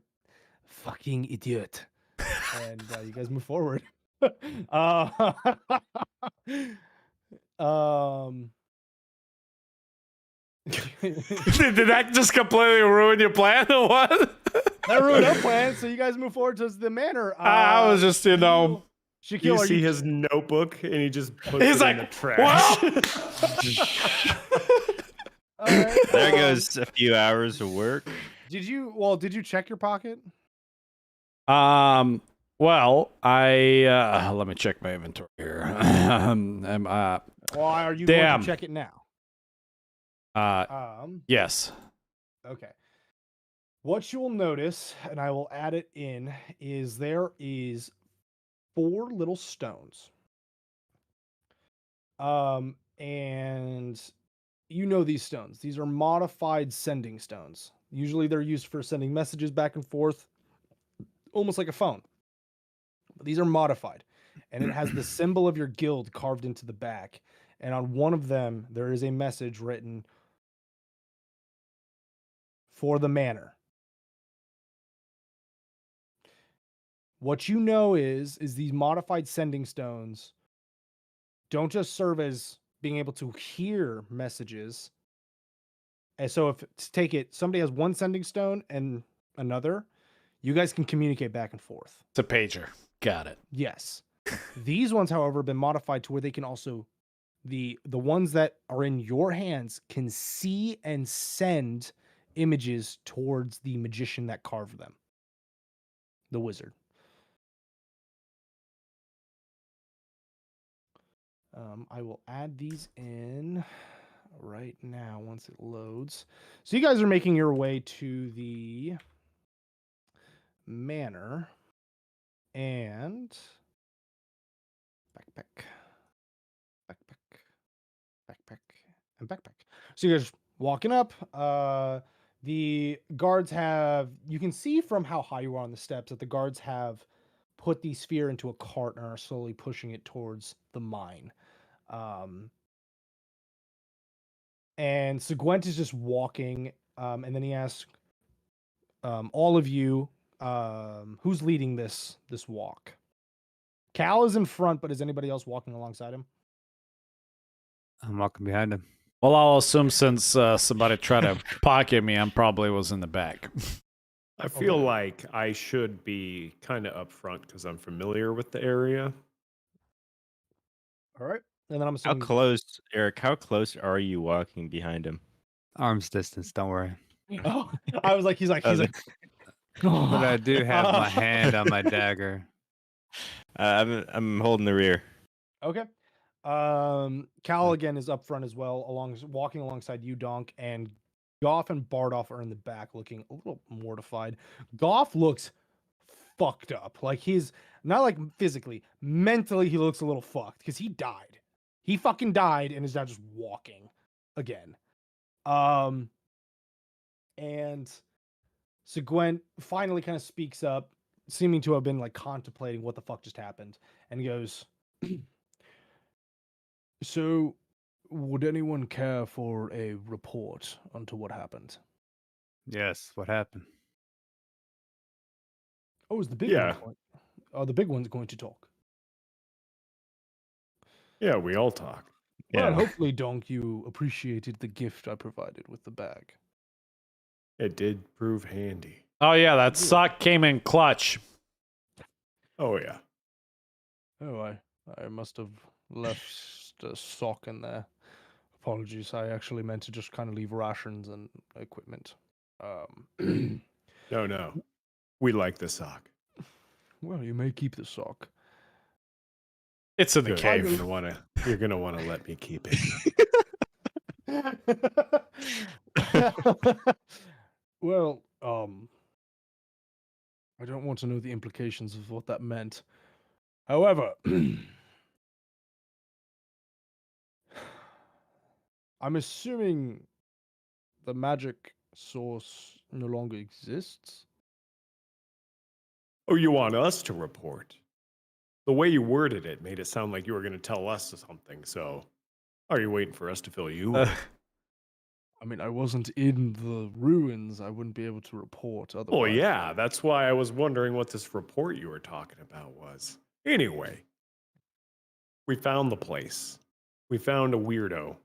"Fucking idiot," and you guys move forward. Um. Did that just completely ruin your plan or what? That ruined our plan. So you guys move forward to the manor. I was just, Shaquille, You are see you? his notebook and he just puts He's it like, in the trash. All right, There goes a few hours of work. Did you check your pocket? Well, I let me check my inventory here. Well, are you Damn. going to check it now? Yes. Okay. What you will notice, and I will add it in, is there is 4 little stones. And you know these stones. These are modified sending stones. Usually they're used for sending messages back and forth almost like a phone. But these are modified, and it has the symbol of your guild carved into the back. And on one of them, there is a message written for the manor. What you know is these modified sending stones don't just serve as being able to hear messages. And so if to take it, somebody has one sending stone and another, you guys can communicate back and forth. It's a pager. Got it. Yes. These ones, however, have been modified to where they can also the ones that are in your hands can see and send images towards the magician that carved them. The wizard. I will add these in right now once it loads. So you guys are making your way to the manor and backpack, and backpack. So you guys walking up. The guards have. You can see from how high you are on the steps that the guards have put the sphere into a cart and are slowly pushing it towards the mine. And Seguent is just walking, and then he asks all of you, who's leading this walk? Cal is in front, but is anybody else walking alongside him? I'm walking behind him. Well, I'll assume since somebody tried to pocket me, I'm probably was in the back. I feel Okay. like I should be kind of up front because I'm familiar with the area. All right. And then I'm How assuming. close, Eric? How close are you walking behind him? Arm's distance, don't worry. Oh, I was like, he's like, But I do have my Uh, hand on my dagger. I'm holding the rear. Okay. Cal again is up front as well, walking alongside you, Donk, and Goff and Bardoff are in the back looking a little mortified. Goff looks fucked up. Like he's not like physically, mentally he looks a little fucked because he died. He fucking died and is now just walking again. And so Gwen finally kind of speaks up, seeming to have been like contemplating what the fuck just happened, and goes, "So, would anyone care for a report onto what happened?" Yes, what happened? Oh, is the big Yeah. one? The big one's going to talk. Yeah, we all talk. Well, Yeah. hopefully, Donk, you appreciated the gift I provided with the bag. It did prove handy. Oh yeah, that sock came in clutch. Oh, yeah. Oh, I must have left a sock in there. Apologies. I actually meant to just kind of leave rations and equipment. No. We like the sock. Well, you may keep the sock. It's in the Good. cave. You're gonna wanna let me keep it. Well, I don't want to know the implications of what that meant. However, I'm assuming the magic source no longer exists. Oh, you want us to report? The way you worded it made it sound like you were gonna tell us something, so are you waiting for us to fill you in? I mean, I wasn't in the ruins. I wouldn't be able to report otherwise. Well, yeah, that's why I was wondering what this report you were talking about was. Anyway, we found the place. We found a weirdo.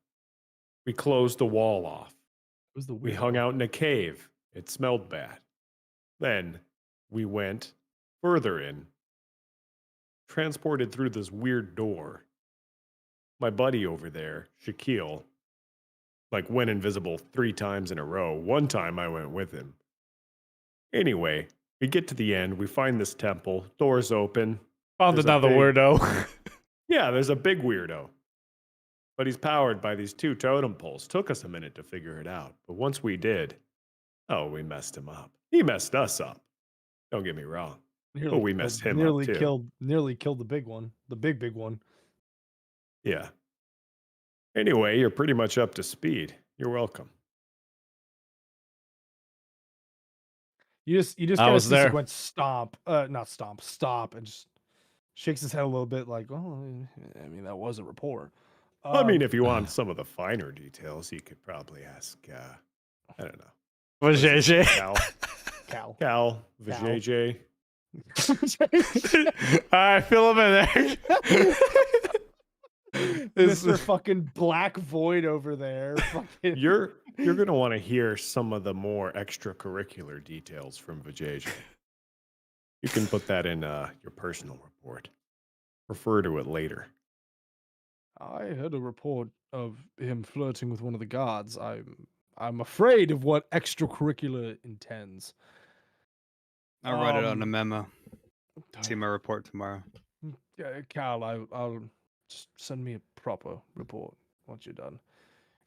We closed the wall off. It was the We weirdo. hung out in a cave. It smelled bad. Then we went further in, transported through this weird door. My buddy over there, Shaquille, went invisible 3 times in a row. One time I went with him. Anyway, we get to the end. We find this temple. Doors open. Found There's a another big- weirdo. Yeah, there's a big weirdo. But he's powered by these 2 totem poles. Took us a minute to figure it out. But once we did, we messed him up. He messed us up. Don't get me wrong. We messed him up, too. Nearly killed the big one. The big one. Yeah. Anyway, you're pretty much up to speed. You're welcome. You just I kind of was see there. Sequent stomp, not stomp, stop, and just shakes his head a little bit, like, "Oh, I mean, that was a report." I mean, if you want some of the finer details, you could probably ask, I don't know. Was What is his JJ? name? Cal. Cal, Vijay. I feel him in there. Mr. fucking Black Void over there. Fucking You're gonna want to hear some of the more extracurricular details from Vijay. You can put that in your personal report. Refer to it later. I heard a report of him flirting with one of the guards. I'm afraid of what extracurricular intends. I'll write it on a Um, memo. See my report tomorrow. Cal, I'll just send me a proper report once you're done.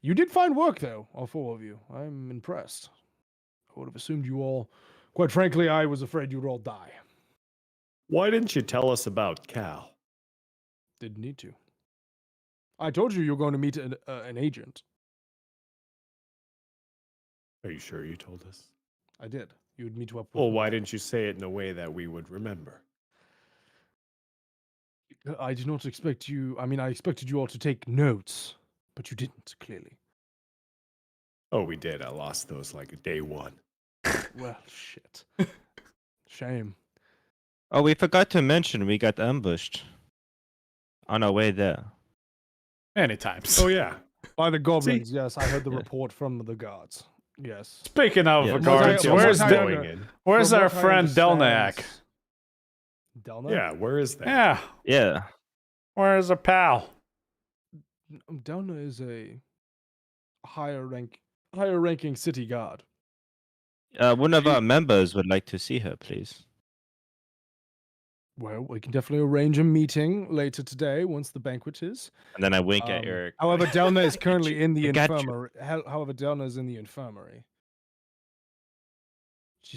You did fine work, though, all four of you. I'm impressed. I would have assumed you all. Quite frankly, I was afraid you would all die. Why didn't you tell us about Cal? Didn't need to. I told you were going to meet an agent. Are you sure you told us? I did. You would meet up with. Well, why didn't you say it in a way that we would remember? I did not expect you. I mean, I expected you all to take notes, but you didn't, clearly. Oh, we did. I lost those like day one. Well, shit. Shame. Oh, we forgot to mention we got ambushed on our way there. Many times. Oh yeah. By the goblins, yes. I heard the report from the guards. Yes. Speaking of Yeah. guards, From what where's I Del- under- where's from our what I friend Delnak? understand- Delnak? Yeah, where is that? Yeah, Yeah. where's a pal? Delna is a higher ranking city guard. One of our members would like to see her, please. Well, we can definitely arrange a meeting later today once the banquet is. And then I wink at Eric. However, Delna is currently in the I got you. infirmary. However, Delna is in the infirmary.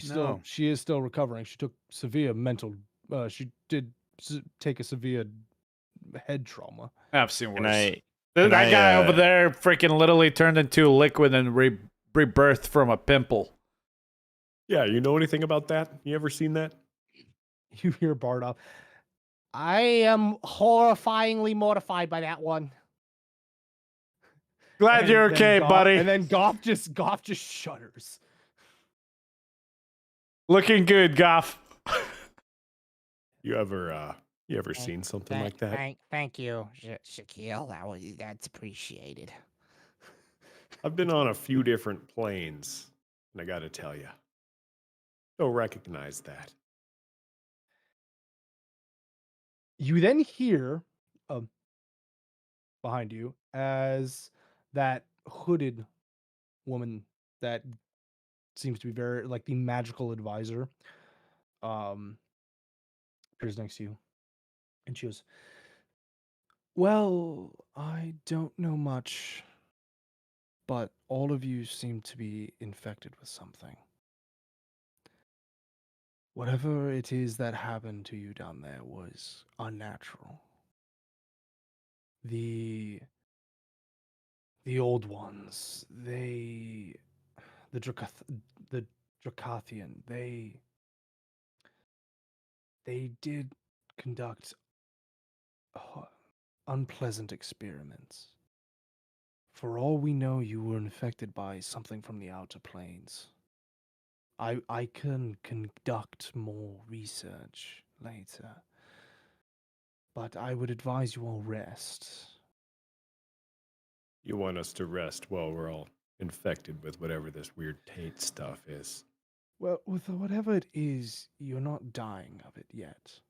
No. She is still recovering. She took severe mental. She did take a severe head trauma. I've seen worse. And I that I, guy over there freaking literally turned into liquid and rebirthed from a pimple. Yeah, you know anything about that? You ever seen that? You hear Bardoff. I am horrifyingly mortified by that one. Glad And you're then okay, Goff- buddy. And then Goff just shudders. Looking good, Goff. You ever seen something like that? Thank you, Shaquille. That's appreciated. I've been on a few different planes, and I gotta tell you, don't recognize that. You then hear behind you as that hooded woman that seems to be very like the magical advisor appears next to you, and she goes, "Well, I don't know much, but all of you seem to be infected with something. Whatever it is that happened to you down there was unnatural. The old ones, the Dracathian, they did conduct unpleasant experiments. For all we know, you were infected by something from the outer planes. I can conduct more research later, but I would advise you all rest." You want us to rest while we're all infected with whatever this weird taint stuff is. Well, with whatever it is, you're not dying of it yet.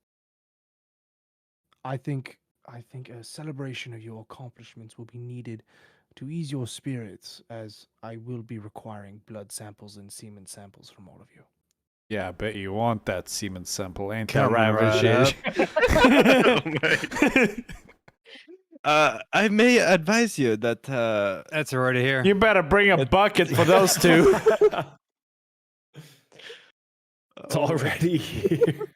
I think a celebration of your accomplishments will be needed to ease your spirits, as I will be requiring blood samples and semen samples from all of you. Yeah, I bet you want that semen sample, ain't Coming that right, right Rajesh? I may advise you that That's already here. You better bring a bucket for those two. It's already here.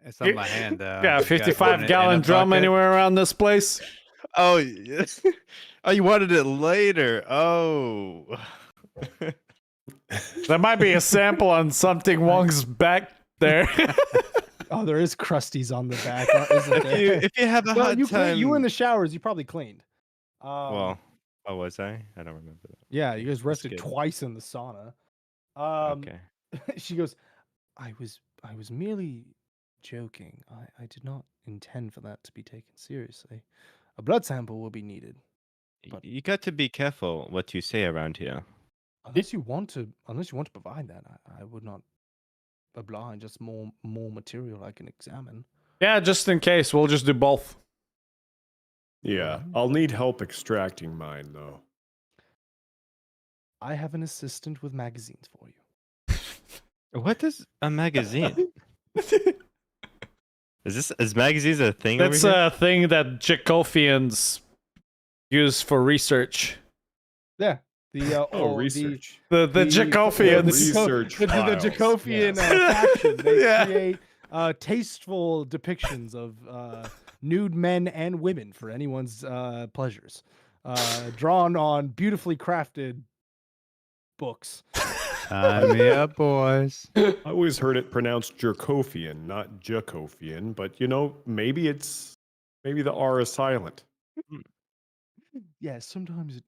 It's on my hand. Yeah, Got it in 55-gallon a drum bucket. anywhere around this place? oh yes. Oh, you wanted it later. Oh. There might be a sample on something Wong's back there. Oh, there is crusties on the back, isn't there? If you have a Well, hard you were in time, the showers. You probably cleaned. well, oh, was I? I don't remember that. Yeah, you guys That's rested good. twice in the sauna. Okay. She goes, I was merely joking. I did not intend for that to be taken seriously. A blood sample will be needed. But- You got to be careful what you say around here. Unless you want to provide that, I would not oblige. Just more material I can examine. Yeah, just in case, we'll just do both. Yeah, I'll need help extracting mine, though. I have an assistant with magazines for you. What is a magazine? Is magazines a thing That's over here? a thing that Jacofians use for research. Yeah. The Research. The the Jacofians. research the files, Jacofian yes. faction. They Yeah. create tasteful depictions of nude men and women for anyone's pleasures, drawn on beautifully crafted books. Sign me up, boys. I always heard it pronounced Jerkofian, not Jacofian, but maybe the R is silent. Yeah, sometimes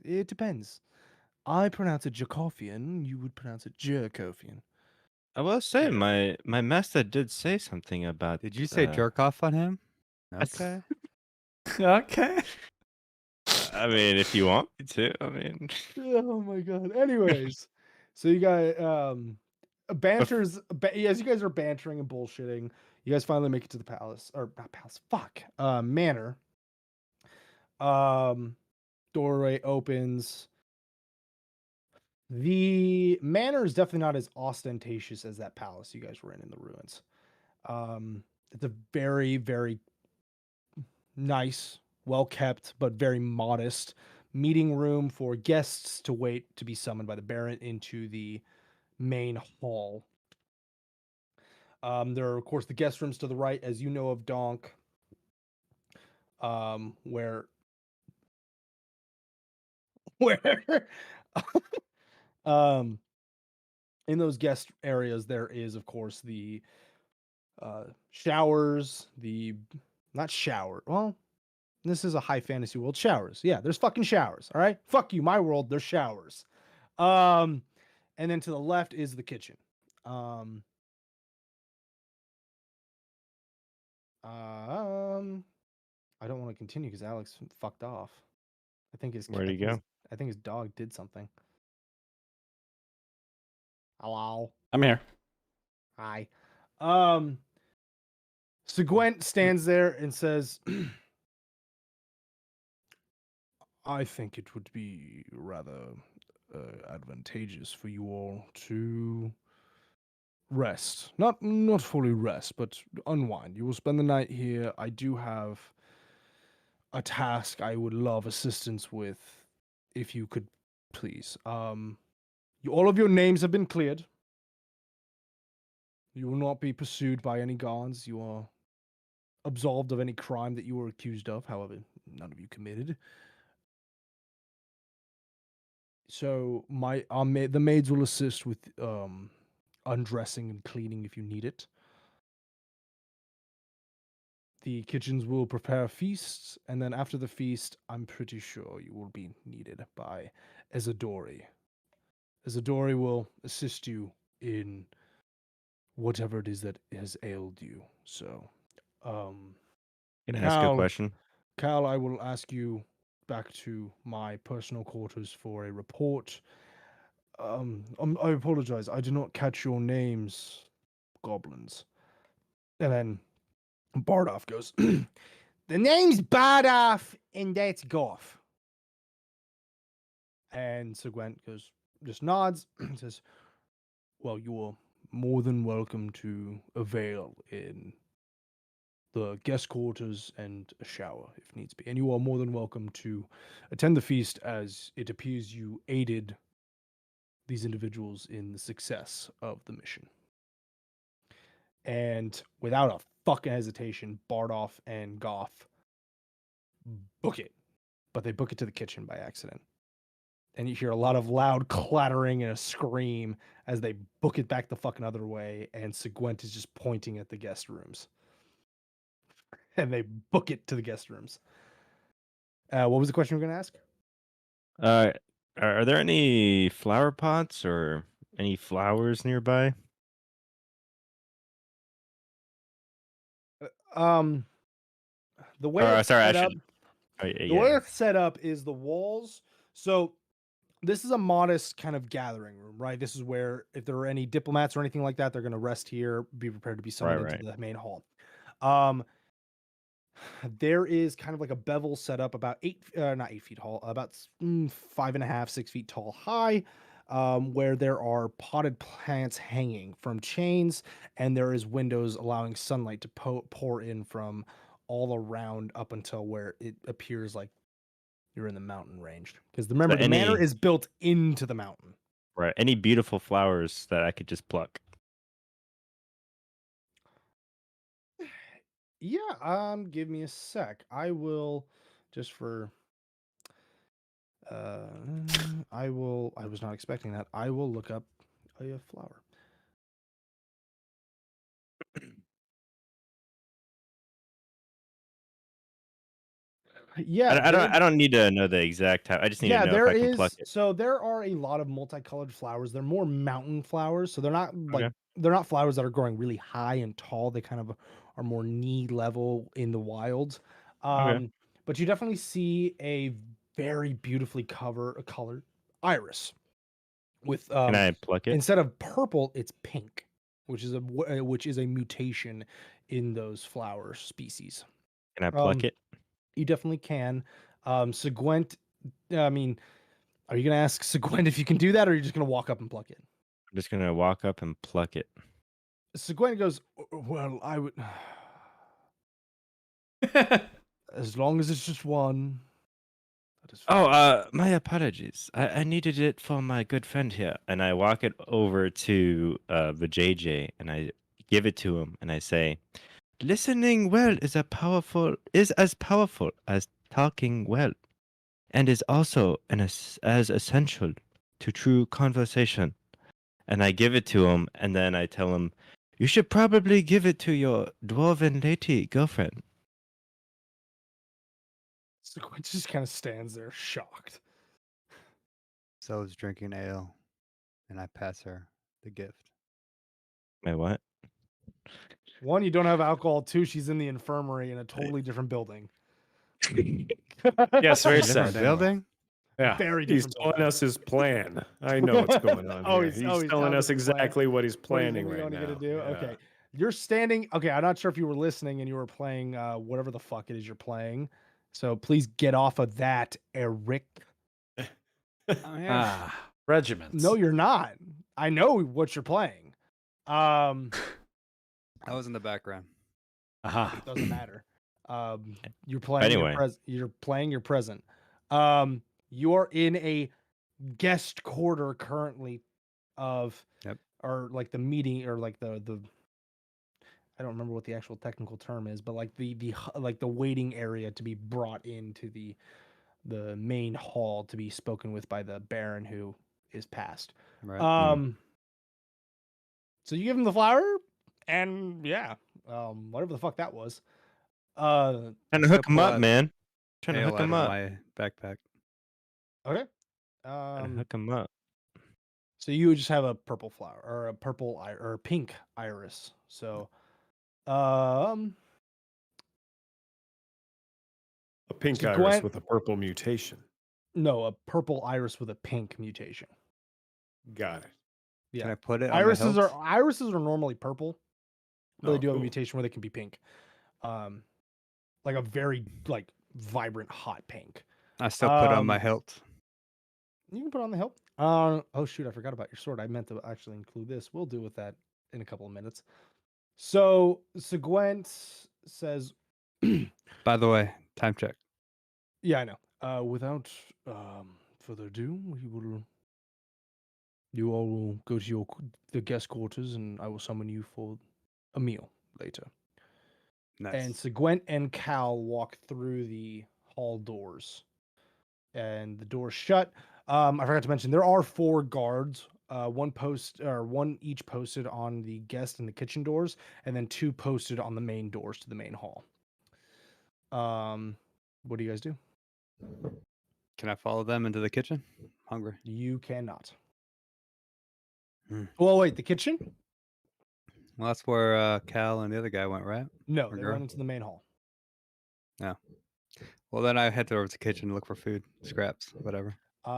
it depends. I pronounce it Jacofian. You would pronounce it Jerkofian. I will say my master did say something about. Did you say jerk off on him? That's- Okay. Okay. I mean, if you want me to, I mean. Oh my god. Anyways, so you guys as you guys are bantering and bullshitting, you guys finally make it to the palace, or not palace, manor. Doorway opens. The manor is definitely not as ostentatious as that palace you guys were in the ruins. It's a very, very nice, well kept, but very modest meeting room for guests to wait to be summoned by the Baron into the main hall. There are, of course, the guest rooms to the right, as you know of Donk, where in those guest areas there is, of course, the showers, not shower. Well, this is a high fantasy world. Showers. Yeah, there's fucking showers. All right. Fuck you. My world, there's showers. And then to the left is the kitchen. I don't want to continue because Alex fucked off. I think Where'd he go? I think his dog did something. Hello. I'm here. Hi. So Gwent stands there and says, I think it would be rather advantageous for you all to rest. Not fully rest, but unwind. You will spend the night here. I do have a task I would love assistance with, if you could please. All of your names have been cleared. You will not be pursued by any guards. You are absolved of any crime that you were accused of. However, none of you committed. So the maids will assist with undressing and cleaning if you need it. The kitchens will prepare feasts, and then after the feast, I'm pretty sure you will be needed by Ezadori. Ezadori will assist you in whatever it is that has ailed you. So, Can I ask a question? Cal, I will ask you back to my personal quarters for a report. I apologize. I did not catch your names, goblins. And then Bardoff goes, the name's Bardoff, and that's Goff. And so Gwent goes, just nods, and says, well, you are more than welcome to avail in the guest quarters and a shower if needs be. And you are more than welcome to attend the feast, as it appears you aided these individuals in the success of the mission. And without a fucking hesitation, Bardoff and Goff book it. But they book it to the kitchen by accident. and you hear a lot of loud clattering and a scream as they book it back the fucking other way, and Seguent is just pointing at the guest rooms. And they book it to the guest rooms. What was the question you were going to ask? Are there any flower pots or any flowers nearby? The way it's Sorry, I set up, should. Oh, the way yeah. it's set up is the walls. So this is a modest kind of gathering room, right? This is where if there are any diplomats or anything like that, they're going to rest here, be prepared to be summoned Right, into the main hall. There is kind of like a bevel set up about not 8 feet tall, about 5.5, 6 feet tall high, where there are potted plants hanging from chains, and there is windows allowing sunlight to pour in from all around up until where it appears like you're in the mountain range. Because remember, the manor is built into the mountain. Right. Any beautiful flowers that I could just pluck? Yeah, give me a sec. I will just for I was not expecting that. I will look up a flower. Yeah, I don't need to know the exact type. I just need to yeah, know if there I can pluck is. it. So there are a lot of multicolored flowers. They're more mountain flowers, so they're not like Okay. they're not flowers that are growing really high and tall. They kind of are more knee level in the wild. Okay. But you definitely see a very beautifully colored iris with Can I pluck it? instead of purple, it's pink, which is a mutation in those flower species. Can I pluck Um, it? you definitely can. Seguent, I mean, are you gonna ask Seguent if you can do that, or are you just gonna walk up and pluck it? I'm just gonna walk up and pluck it. Seguent goes, well, I would, as long as it's just one. That is fine. Oh, my apologies. I needed it for my good friend here. And I walk it over to the JJ and I give it to him and I say, listening well is as powerful as talking well, and is also as essential to true conversation. And I give it to him, and then I tell him, you should probably give it to your dwarven lady girlfriend. Seguent just kind of stands there, shocked. So is drinking ale, and I pass her the gift. Wait, what? One, you don't have alcohol. Two, she's in the infirmary in a totally different building. Yes, very Different sad. Anyway. building. Yeah. Very He's different. telling building. us his plan. I know what's going on Oh, here. he's He's telling telling us us his plan. exactly what he's What do you planning think we're right only now. gonna do? Yeah. Okay, you're standing. Okay, I'm not sure if you were listening and you were playing whatever the fuck it is you're playing. So please get off of that, Eric. I'm here. Regiments. No, you're not. I know what you're playing. I was in the background. Uh-huh. It doesn't matter. You're playing Anyway. You're playing your present. You're in a guest quarter currently of Yep. or like the meeting or like the I don't remember what the actual technical term is, but like the waiting area to be brought into the main hall to be spoken with by the Baron who is passed. Right. So you give him the flower, and yeah, whatever the fuck that was. Trying to Still hook him pull up, out man. Trying to ale hook out him of up. my backpack. Okay. Trying to hook him up. So you would just have a purple flower or a purple or a pink iris. So, A pink So iris Gwen- with a purple mutation. no, a purple iris with a pink mutation. Got it. Yeah. Can I put it on Irises my are hilt? irises are normally purple, but they Oh, do have a cool. mutation where they can be pink. Like a very like vibrant hot pink. I still put on my Um, hilt. You can put it on the hilt. Oh shoot, I forgot about your sword. I meant to actually include this. We'll deal with that in a couple of minutes. So Seguent says, By the way, time check. yeah, I know. Without further ado, you all will go to the guest quarters, and I will summon you for a meal later. Nice. And Seguent and Cal walk through the hall doors, and the doors shut. I forgot to mention there are 4 guards, one each posted on the guest and the kitchen doors, and then 2 posted on the main doors to the main hall. What do you guys do? Can I follow them into the kitchen? Hungry. You cannot. Hmm. Well, wait, the kitchen? Well, that's where Cal and the other guy went, right? No, Or they girl? went into the main hall. Well, then I head towards the kitchen to look for food, scraps, whatever.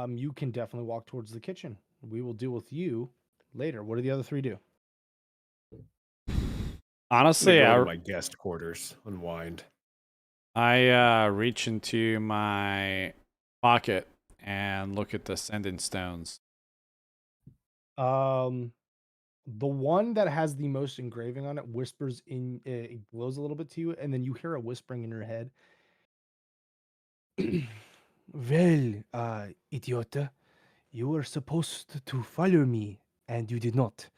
You can definitely walk towards the kitchen. We will deal with you later. What do the other 3 do? Honestly, Go to my guest quarters, unwind. I reach into my pocket and look at the sending stones. The one that has the most engraving on it whispers in, it glows a little bit to you, and then you hear a whispering in your head. Well, idiota, you were supposed to follow me, and you did not.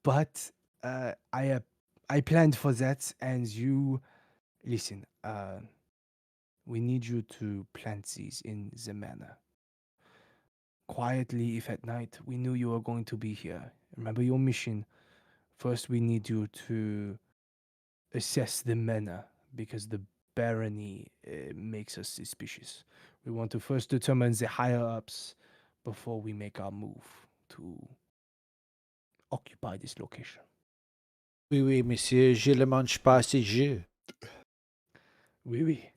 But I planned for that, and you listen. We need you to plant these in the manor quietly. If at night we knew you were going to be here, remember your mission. First, we need you to assess the manor because the barony makes us suspicious. We want to first determine the higher ups before we make our move to occupy this location. Oui, oui, monsieur, je le mange pas ces jeux. Oui, oui.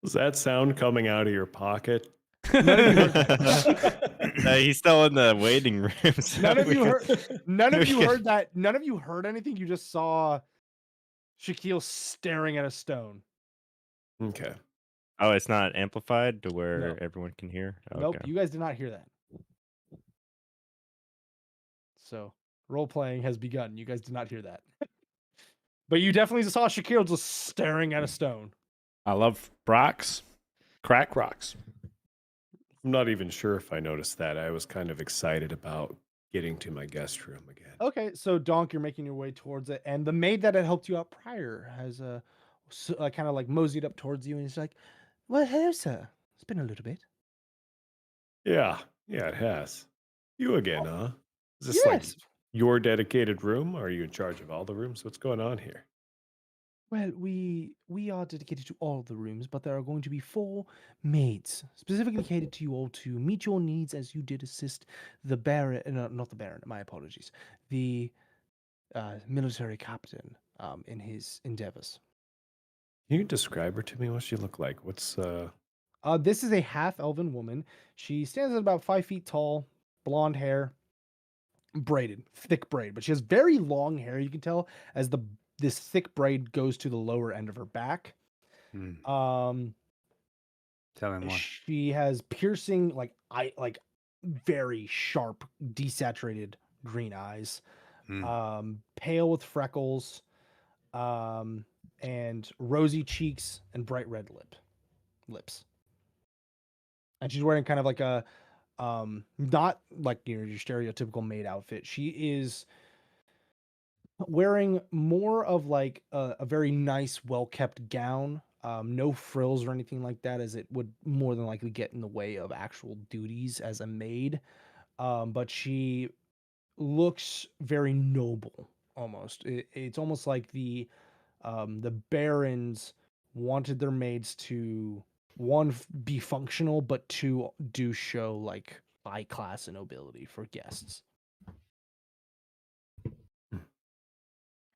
Was that sound coming out of your pocket? None of you heard He's still in the waiting room. So None of we you can- heard. None of we you can- heard that. None of you heard anything. You just saw Shaquille staring at a stone. Okay. Oh, it's not amplified to where No. everyone can hear. Nope, Okay. you guys did not hear that. So role playing has begun. You guys did not hear that. But you definitely saw Shaquille just staring at a stone. I love rocks, crack rocks. I'm not even sure if I noticed that. I was kind of excited about getting to my guest room again. Okay, so Donk, you're making your way towards it, and the maid that had helped you out prior has kind of like moseyed up towards you, and he's like, "Well, hello, sir. It's been a little bit." Yeah, it has. You again, huh? Is this like Yes. your dedicated room? Are you in charge of all the rooms? What's going on here? Well, we are dedicated to all the rooms, but there are going to be 4 maids specifically catered to you all to meet your needs as you did assist the Baron, no, not the Baron, my apologies, the military captain in his endeavors. Can you describe her to me? What's she look like? What's This is a half-elven woman. She stands at about 5 feet tall, blonde hair, braided, thick braid, but she has very long hair. You can tell as this thick braid goes to the lower end of her back. Hmm. Tell me more. She has piercing, like very sharp, desaturated green eyes, pale with freckles, and rosy cheeks and bright red lips. And she's wearing kind of like a not like your stereotypical maid outfit. She is wearing more of like a very nice, well-kept gown. No frills or anything like that, as it would more than likely get in the way of actual duties as a maid. But she looks very noble, almost. It's almost like the barons wanted their maids to, one, be functional, but 2, do show like high class and nobility for guests.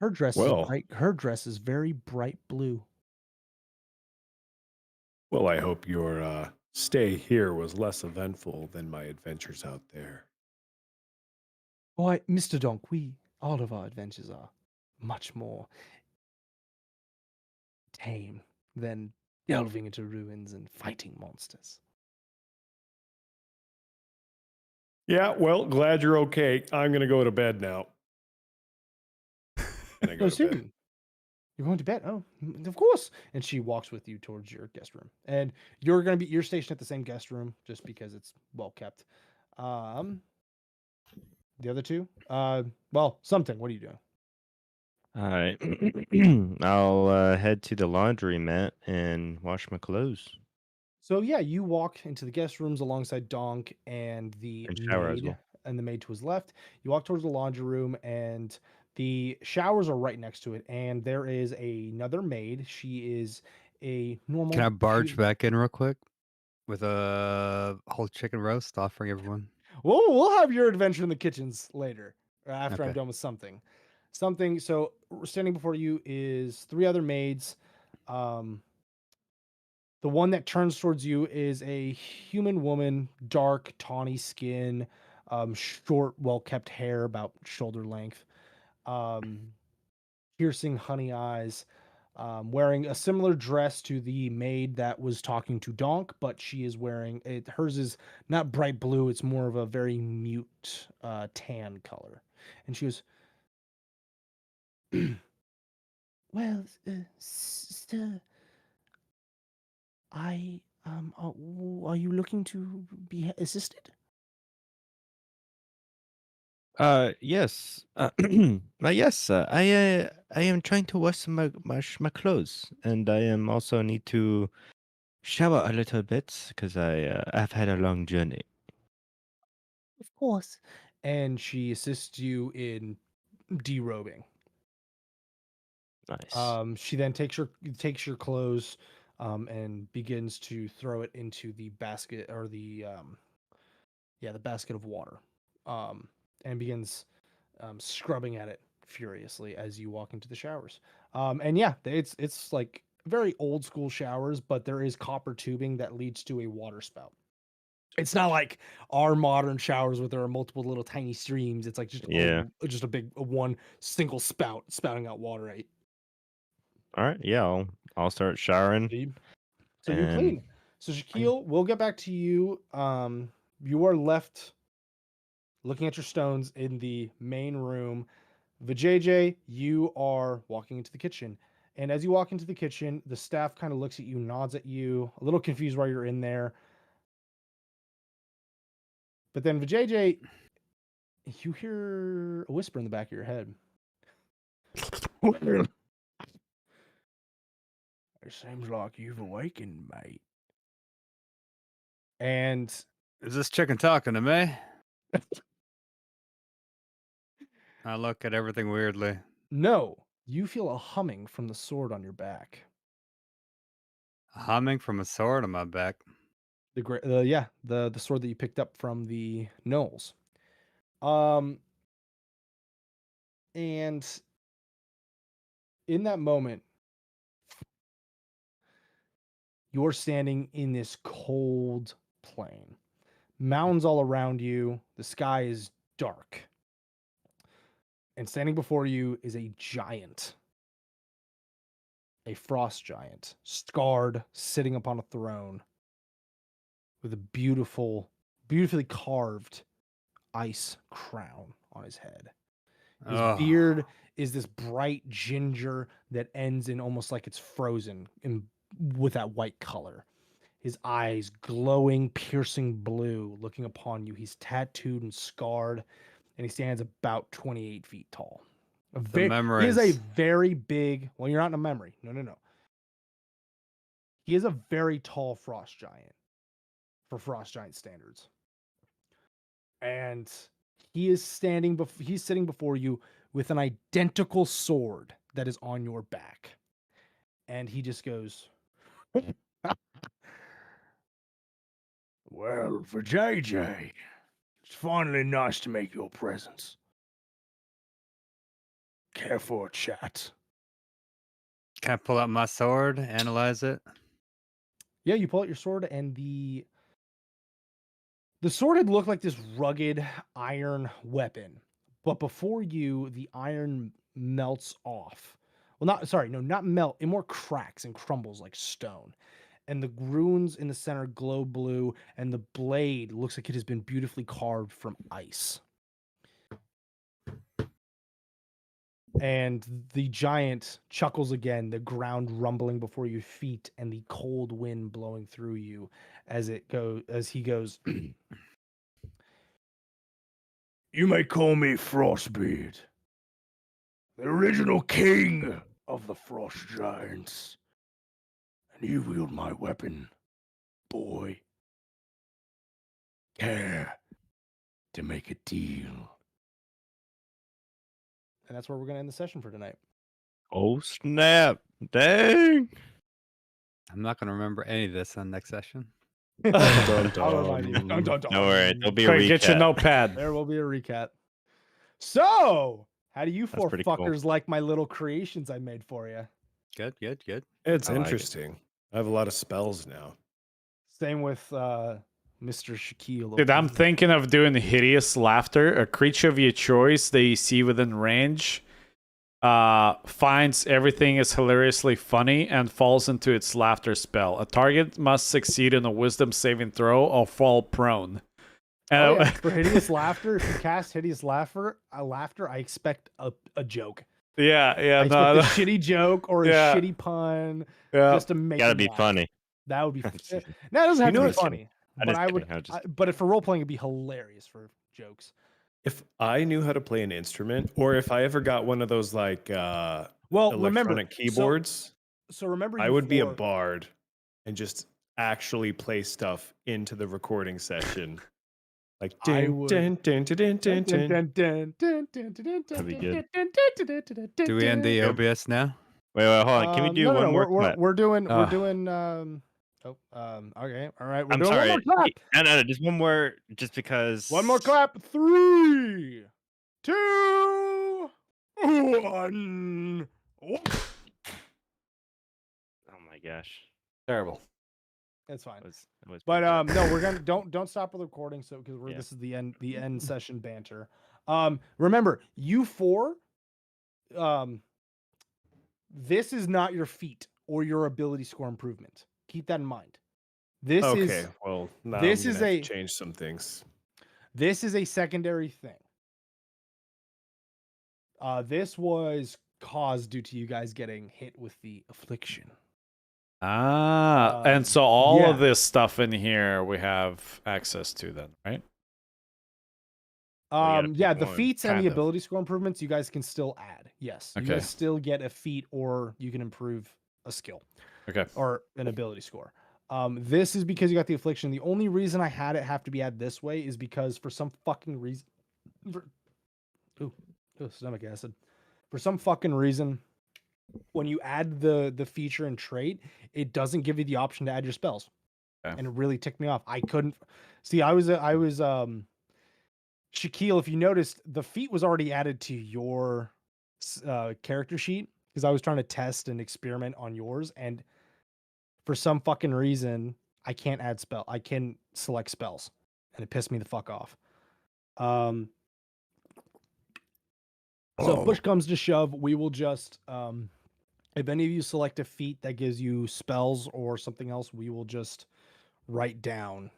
Her dress Well. is bright. Her dress is very bright blue. well, I hope your stay here was less eventful than my adventures out there. Why, Mr. Donk, all of our adventures are much more tame than delving into ruins and fighting monsters. Yeah, well, glad you're okay. I'm gonna go to bed now. And I go Oh, to bed. soon. You're going to bed? Oh, of course. And she walks with you towards your guest room. And you're stationed at the same guest room just because it's well kept. The other 2? Well, something. What are you doing? All right. I'll head to the laundry mat and wash my clothes. So yeah, you walk into the guest rooms alongside Donk and the And shower as maid, well. and the maid to his left. You walk towards the laundry room, and the showers are right next to it. And there is another maid. She is a normal. Can I barge back in real quick with a whole chicken roast offering everyone? We'll have your adventure in the kitchens later, after I'm Okay. done with something. So standing before you is three other maids. Um, the one that turns towards you is a human woman, dark, tawny skin, short, well-kept hair, about shoulder length, um, piercing honey eyes, wearing a similar dress to the maid that was talking to Donk, but she is wearing it. Hers is not bright blue; it's more of a very mute tan color. And she goes, "Well, sister, are you looking to be assisted?" Yes. Yes. I am trying to wash my clothes, and I am also need to shower a little bit because I've had a long journey. Of course. And she assists you in derobing. Nice. She then takes your clothes, and begins to throw it into the basket, or the basket of water, and begins scrubbing at it furiously as you walk into the showers. And yeah, it's like very old school showers, but there is copper tubing that leads to a water spout. It's not like our modern showers where there are multiple little tiny streams. It's like Yeah. just a big one single spout spouting out water, right? All right. Yeah. I'll start showering. So you And clean. So Shaquille, we'll get back to you. You are left looking at your stones in the main room. Vijay, you are walking into the kitchen. And as you walk into the kitchen, the staff kind of looks at you, nods at you, a little confused why you're in there. But then Vijay, you hear a whisper in the back of your head. Well, it seems like you've awakened, mate. And Is this chicken talking to me? I look at everything weirdly. no, you feel a humming from the sword on your back. Humming from a sword on my back. The sword that you picked up from the gnolls. Um, and in that moment, you're standing in this cold plain. Mountains all around you. The sky is dark. And standing before you is a giant, a frost giant, scarred, sitting upon a throne with a beautifully carved ice crown on his head. His Oh, beard is this bright ginger that ends in almost like it's frozen with that white color. His eyes glowing, piercing blue, looking upon you. He's tattooed and scarred, and he stands about 28 feet tall. the He is a memories. very big. Well, you're not in a memory. No. He is a very tall frost giant for frost giant standards, and he's sitting before you with an identical sword that is on your back, and he just goes, Well, for JJ, it's finally nice to make your presence. Care for a chat? Can I pull out my sword, analyze it? "Yeah." You pull out your sword, and the sword had looked like this rugged iron weapon, but before you, the iron melts off. Well, not melt. It more cracks and crumbles like stone. And the runes in the center glow blue, and the blade looks like it has been beautifully carved from ice. And the giant chuckles again, the ground rumbling before your feet, and the cold wind blowing through you as he goes. You may call me Frostbeard, the original king of the Frost Giants, and you wield my weapon, boy. Care to make a deal? And that's where we're gonna end the session for tonight. Oh snap! Dang! I'm not gonna remember any of this on next session. Dun, I'll remind you. Dun, dun, Don't worry, there'll be a Quick, get your recap. notepad. There will be a recap. So, how do you That's four pretty cool. fuckers like my little creations I made for you? Good, good, good. It's I like it. interesting. I have a lot of spells now. Same with Mr. Shaquille. Dude, I'm thinking of doing hideous laughter. A creature of your choice that you see within range finds everything is hilariously funny and falls into its laughter spell. A target must succeed in a wisdom saving throw or fall prone. Oh, yeah. For hideous laughter, if you cast hideous laughter, I expect a joke. yeah, I expect a shitty joke or a Yeah. shitty pun yeah. just to make Gotta them be laugh. funny. That would be. No, it doesn't have You to know be what's- funny. I'm But just I would. kidding, I'm just- But for role playing, it'd be hilarious for jokes. If I knew how to play an instrument, or if I ever got one of those like Well, remember electronic keyboards, So remember, I you would be a four- bard and just actually play stuff into the recording session. Like I dun, would- dun, dun, dun, dun, dun, dun. That'd be good. Do we end the Yep. OBS now? Wait, hold on. Can we do no, one no, more we're, clap? we're doing. We're Ugh. doing. Okay. All right. We're I'm doing sorry. one more clap. No, just one more, just because. One more clap. 3, 2, 1. Oh my gosh, Terrible. It's fine. that was But pretty good. no, we're gonna don't stop the recording, so because Yeah. this is the end session banter. Remember, you four, this is not your feat or your ability score improvement. Keep that in mind. This Okay, is well, now this I'm is gonna have a- to change some things. this is a secondary thing. This was caused due to you guys getting hit with the affliction. And so all of yeah. this stuff in here we have access to then, right? gotta pick Yeah, the one, feats and kind the of. ability score improvements you guys can still add. Yes, you Okay. guys still get a feat, or you can improve a skill Okay. or an ability score. This is because you got the affliction. The only reason I had it have to be added this way is because for some fucking reason, stomach acid. For some fucking reason, when you add the feature and trait, it doesn't give you the option to add your spells, Okay. and it really ticked me off. I couldn't see. I was Shaquille. If you noticed, the feat was already added to your character sheet because I was trying to test and experiment on yours, and for some fucking reason, I can't add spell. I can select spells, and it pissed me the fuck off. So if push comes to shove, we will just if any of you select a feat that gives you spells or something else, we will just write down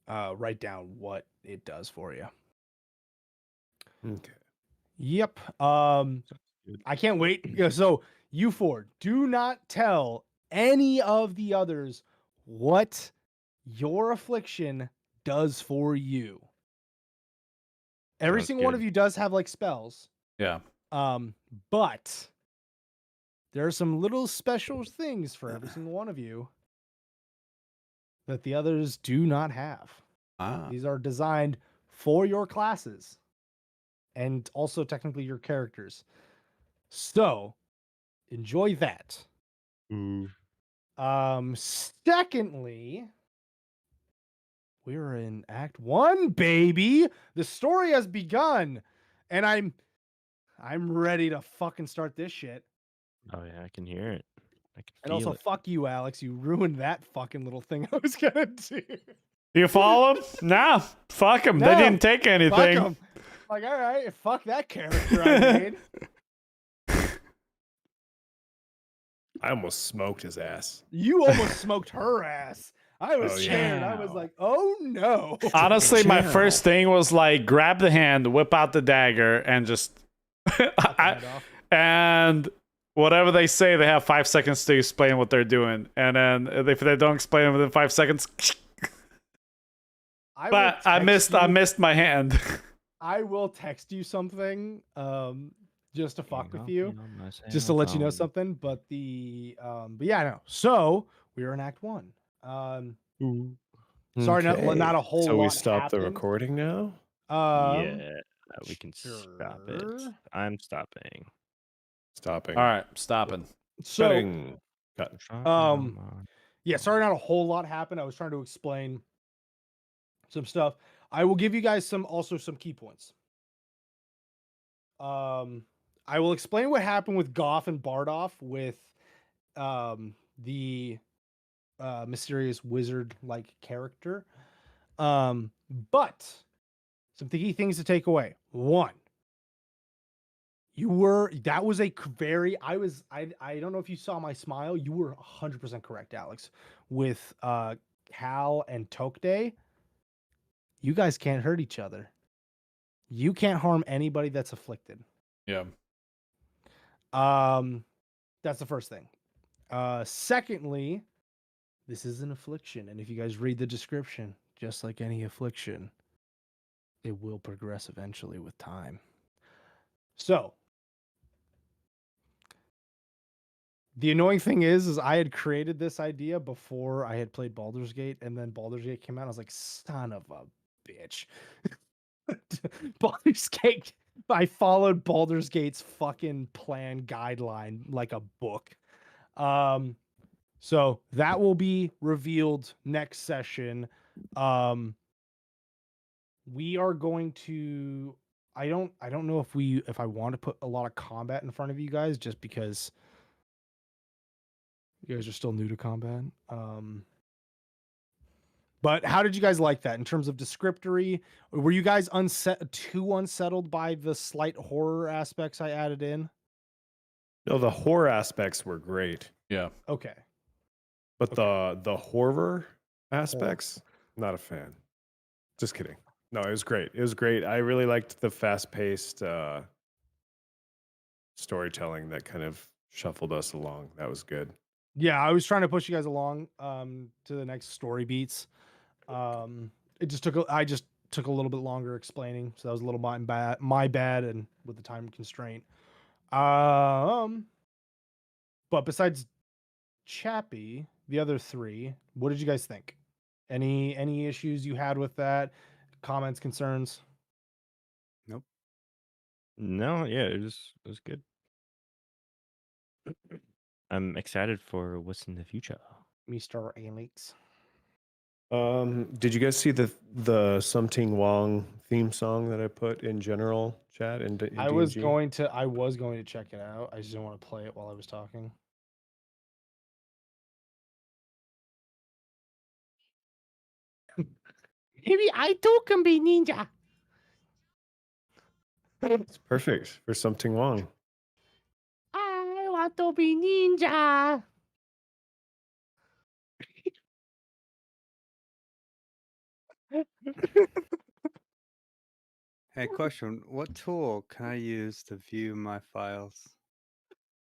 what it does for you. Okay. Yep. good. I can't wait. Yeah, so you four, do not tell any of the others what your affliction does for you. Every Sounds single one good. of you does have like spells. Yeah. But there are some little special things for every single one of you that the others do not have. Ah. These are designed for your classes and also technically your characters. So enjoy that. Ooh. Secondly, we're in Act 1, baby. The story has begun, and I'm ready to fucking start this shit. Oh yeah, I can hear it. I can And feel also, it. fuck you, Alex. You ruined that fucking little thing I was gonna do. You follow him? Nah. Fuck him. They No, didn't take Fuck anything. 'em. Like, all right, fuck that character I made. I almost smoked his ass. You almost smoked her ass. I was Oh, yeah. scared. I was like, oh no. Honestly, my Chill. first thing was like grab the hand, whip out the dagger, and just Cut the head off. and whatever they say, they have 5 seconds to explain what they're doing. And then if they don't explain it within 5 seconds, I will but I text missed you- my hand. I will text you something just to fuck with you. Just to let you know something, but yeah, no. So We are in Act 1. Sorry, Okay. not a whole So we lot stop the happened. recording now? Yeah, we can stop it. Sure. I'm stopping. Stopping. All right, stopping. So, Cutting. Cut. yeah, sorry, not a whole lot happened. I was trying to explain some stuff. I will give you guys some key points. I will explain what happened with Goff and Bardoff with the mysterious wizard-like character. But some key things to take away. One, that was a very, I don't know if you saw my smile. You were 100% correct, Alex. With Cal and Tokde, you guys can't hurt each other. You can't harm anybody that's afflicted. Yeah. That's the first thing. Secondly, this is an affliction, and if you guys read the description, just like any affliction, it will progress eventually with time. So, the annoying thing is I had created this idea before I had played Baldur's Gate, and then Baldur's Gate came out. I was like, son of a bitch. Baldur's Gate. I followed Baldur's Gate's fucking plan guideline like a book. So that will be revealed next session. We are going to. I don't know if I want to put a lot of combat in front of you guys, just because you guys are still new to combat. But how did you guys like that in terms of descriptory? Were you guys too unsettled by the slight horror aspects I added in? No, the horror aspects were great. Yeah. Okay. But the horror aspects, not a fan. Just kidding. No, it was great. It was great. I really liked the fast-paced storytelling that kind of shuffled us along. That was good. Yeah, I was trying to push you guys along to the next story beats. It just I just took a little bit longer explaining, so that was a little my bad, and with the time constraint. But besides Chappie, the other three, what did you guys think? Any issues you had with that? Comments, concerns? Nope. No, yeah, it was good. I'm excited for what's in the future. Mr. Alex. Did you guys see the Something Wong theme song that I put in general chat in I was DMG? going to check it out. I just didn't want to play it while I was talking. Maybe I too can be ninja. It's perfect for Something Wong. I want to be ninja. Hey, question. What tool can I use to view my files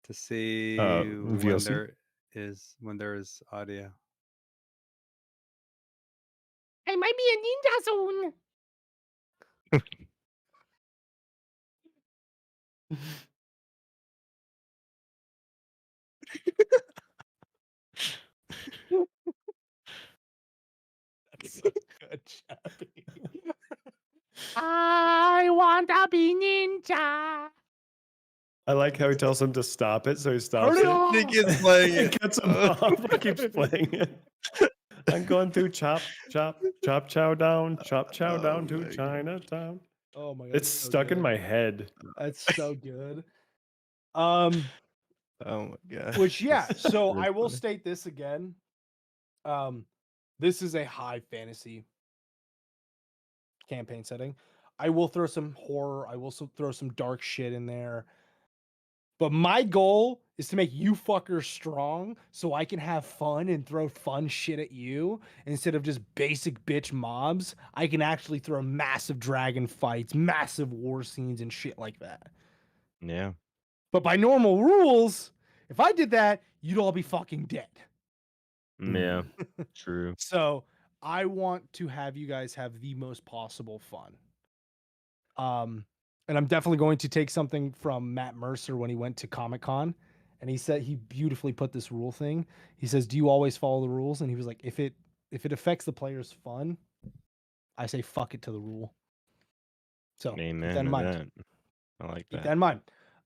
to see when VLC? there is audio? I might be a ninja soon. That's so good, Chappie. I want to be ninja. I like how he tells him to stop it, so he stops Turn it it. off. He keeps playing He it. cuts him off, but keeps playing it. I'm going through chop, chow down, chop chow down to Chinatown. Oh my god. It's so stuck in good. my head. That's so good. Oh my god. Which yeah, so Really I will funny. state this again. This is a high fantasy campaign setting. I will throw some horror, I will throw some dark shit in there. But my goal is to make you fuckers strong so I can have fun and throw fun shit at you instead of just basic bitch mobs. I can actually throw massive dragon fights, massive war scenes and shit like that. Yeah. But by normal rules, if I did that, you'd all be fucking dead. Yeah. True. So I want to have you guys have the most possible fun. And I'm definitely going to take something from Matt Mercer when he went to Comic-Con and he said he beautifully put this rule thing. He says, "Do you always follow the rules?" And he was like, "If it affects the player's fun, I say fuck it to the rule." So keep that Amen in to mind. that. I like Keep that. that in mind.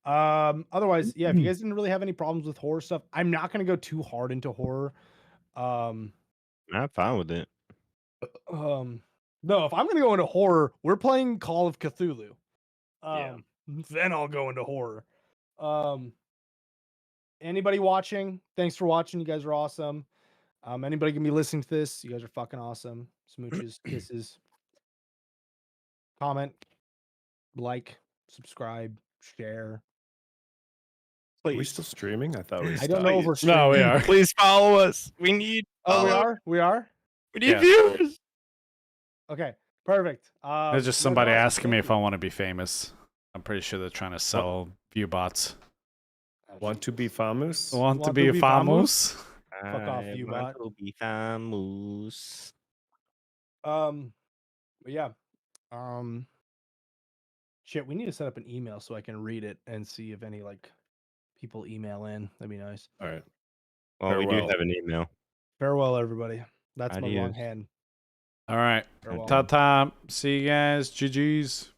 Otherwise, yeah, if you guys didn't really have any problems with horror stuff, I'm not going to go too hard into horror. I'm fine with it. No, if I'm going to go into horror, we're playing Call of Cthulhu. Yeah. Then I'll go into horror. Anybody watching? Thanks for watching. You guys are awesome. Anybody gonna be listening to this? You guys are fucking awesome. Smooches, kisses. Comment, like, subscribe, share. Are we still streaming? I thought we I don't know if we're streaming. No, we are. Please follow us. We need. Oh, we follow- are. We are. We need Yeah. viewers. Okay, perfect. There's just you guys are somebody awesome. asking me Thank if I want to be famous. I'm pretty sure they're trying to sell view bots. you. Want to be famous? Want to be famous? Fuck off, I you want bot. to be famous. But yeah. Shit, we need to set up an email so I can read it and see if any like people email in. That'd be nice. All right. Well, we do Farewell. have an email. Farewell, everybody. That's my long Adios. hand. All right. Farewell. Ta-ta. See you guys. GG's.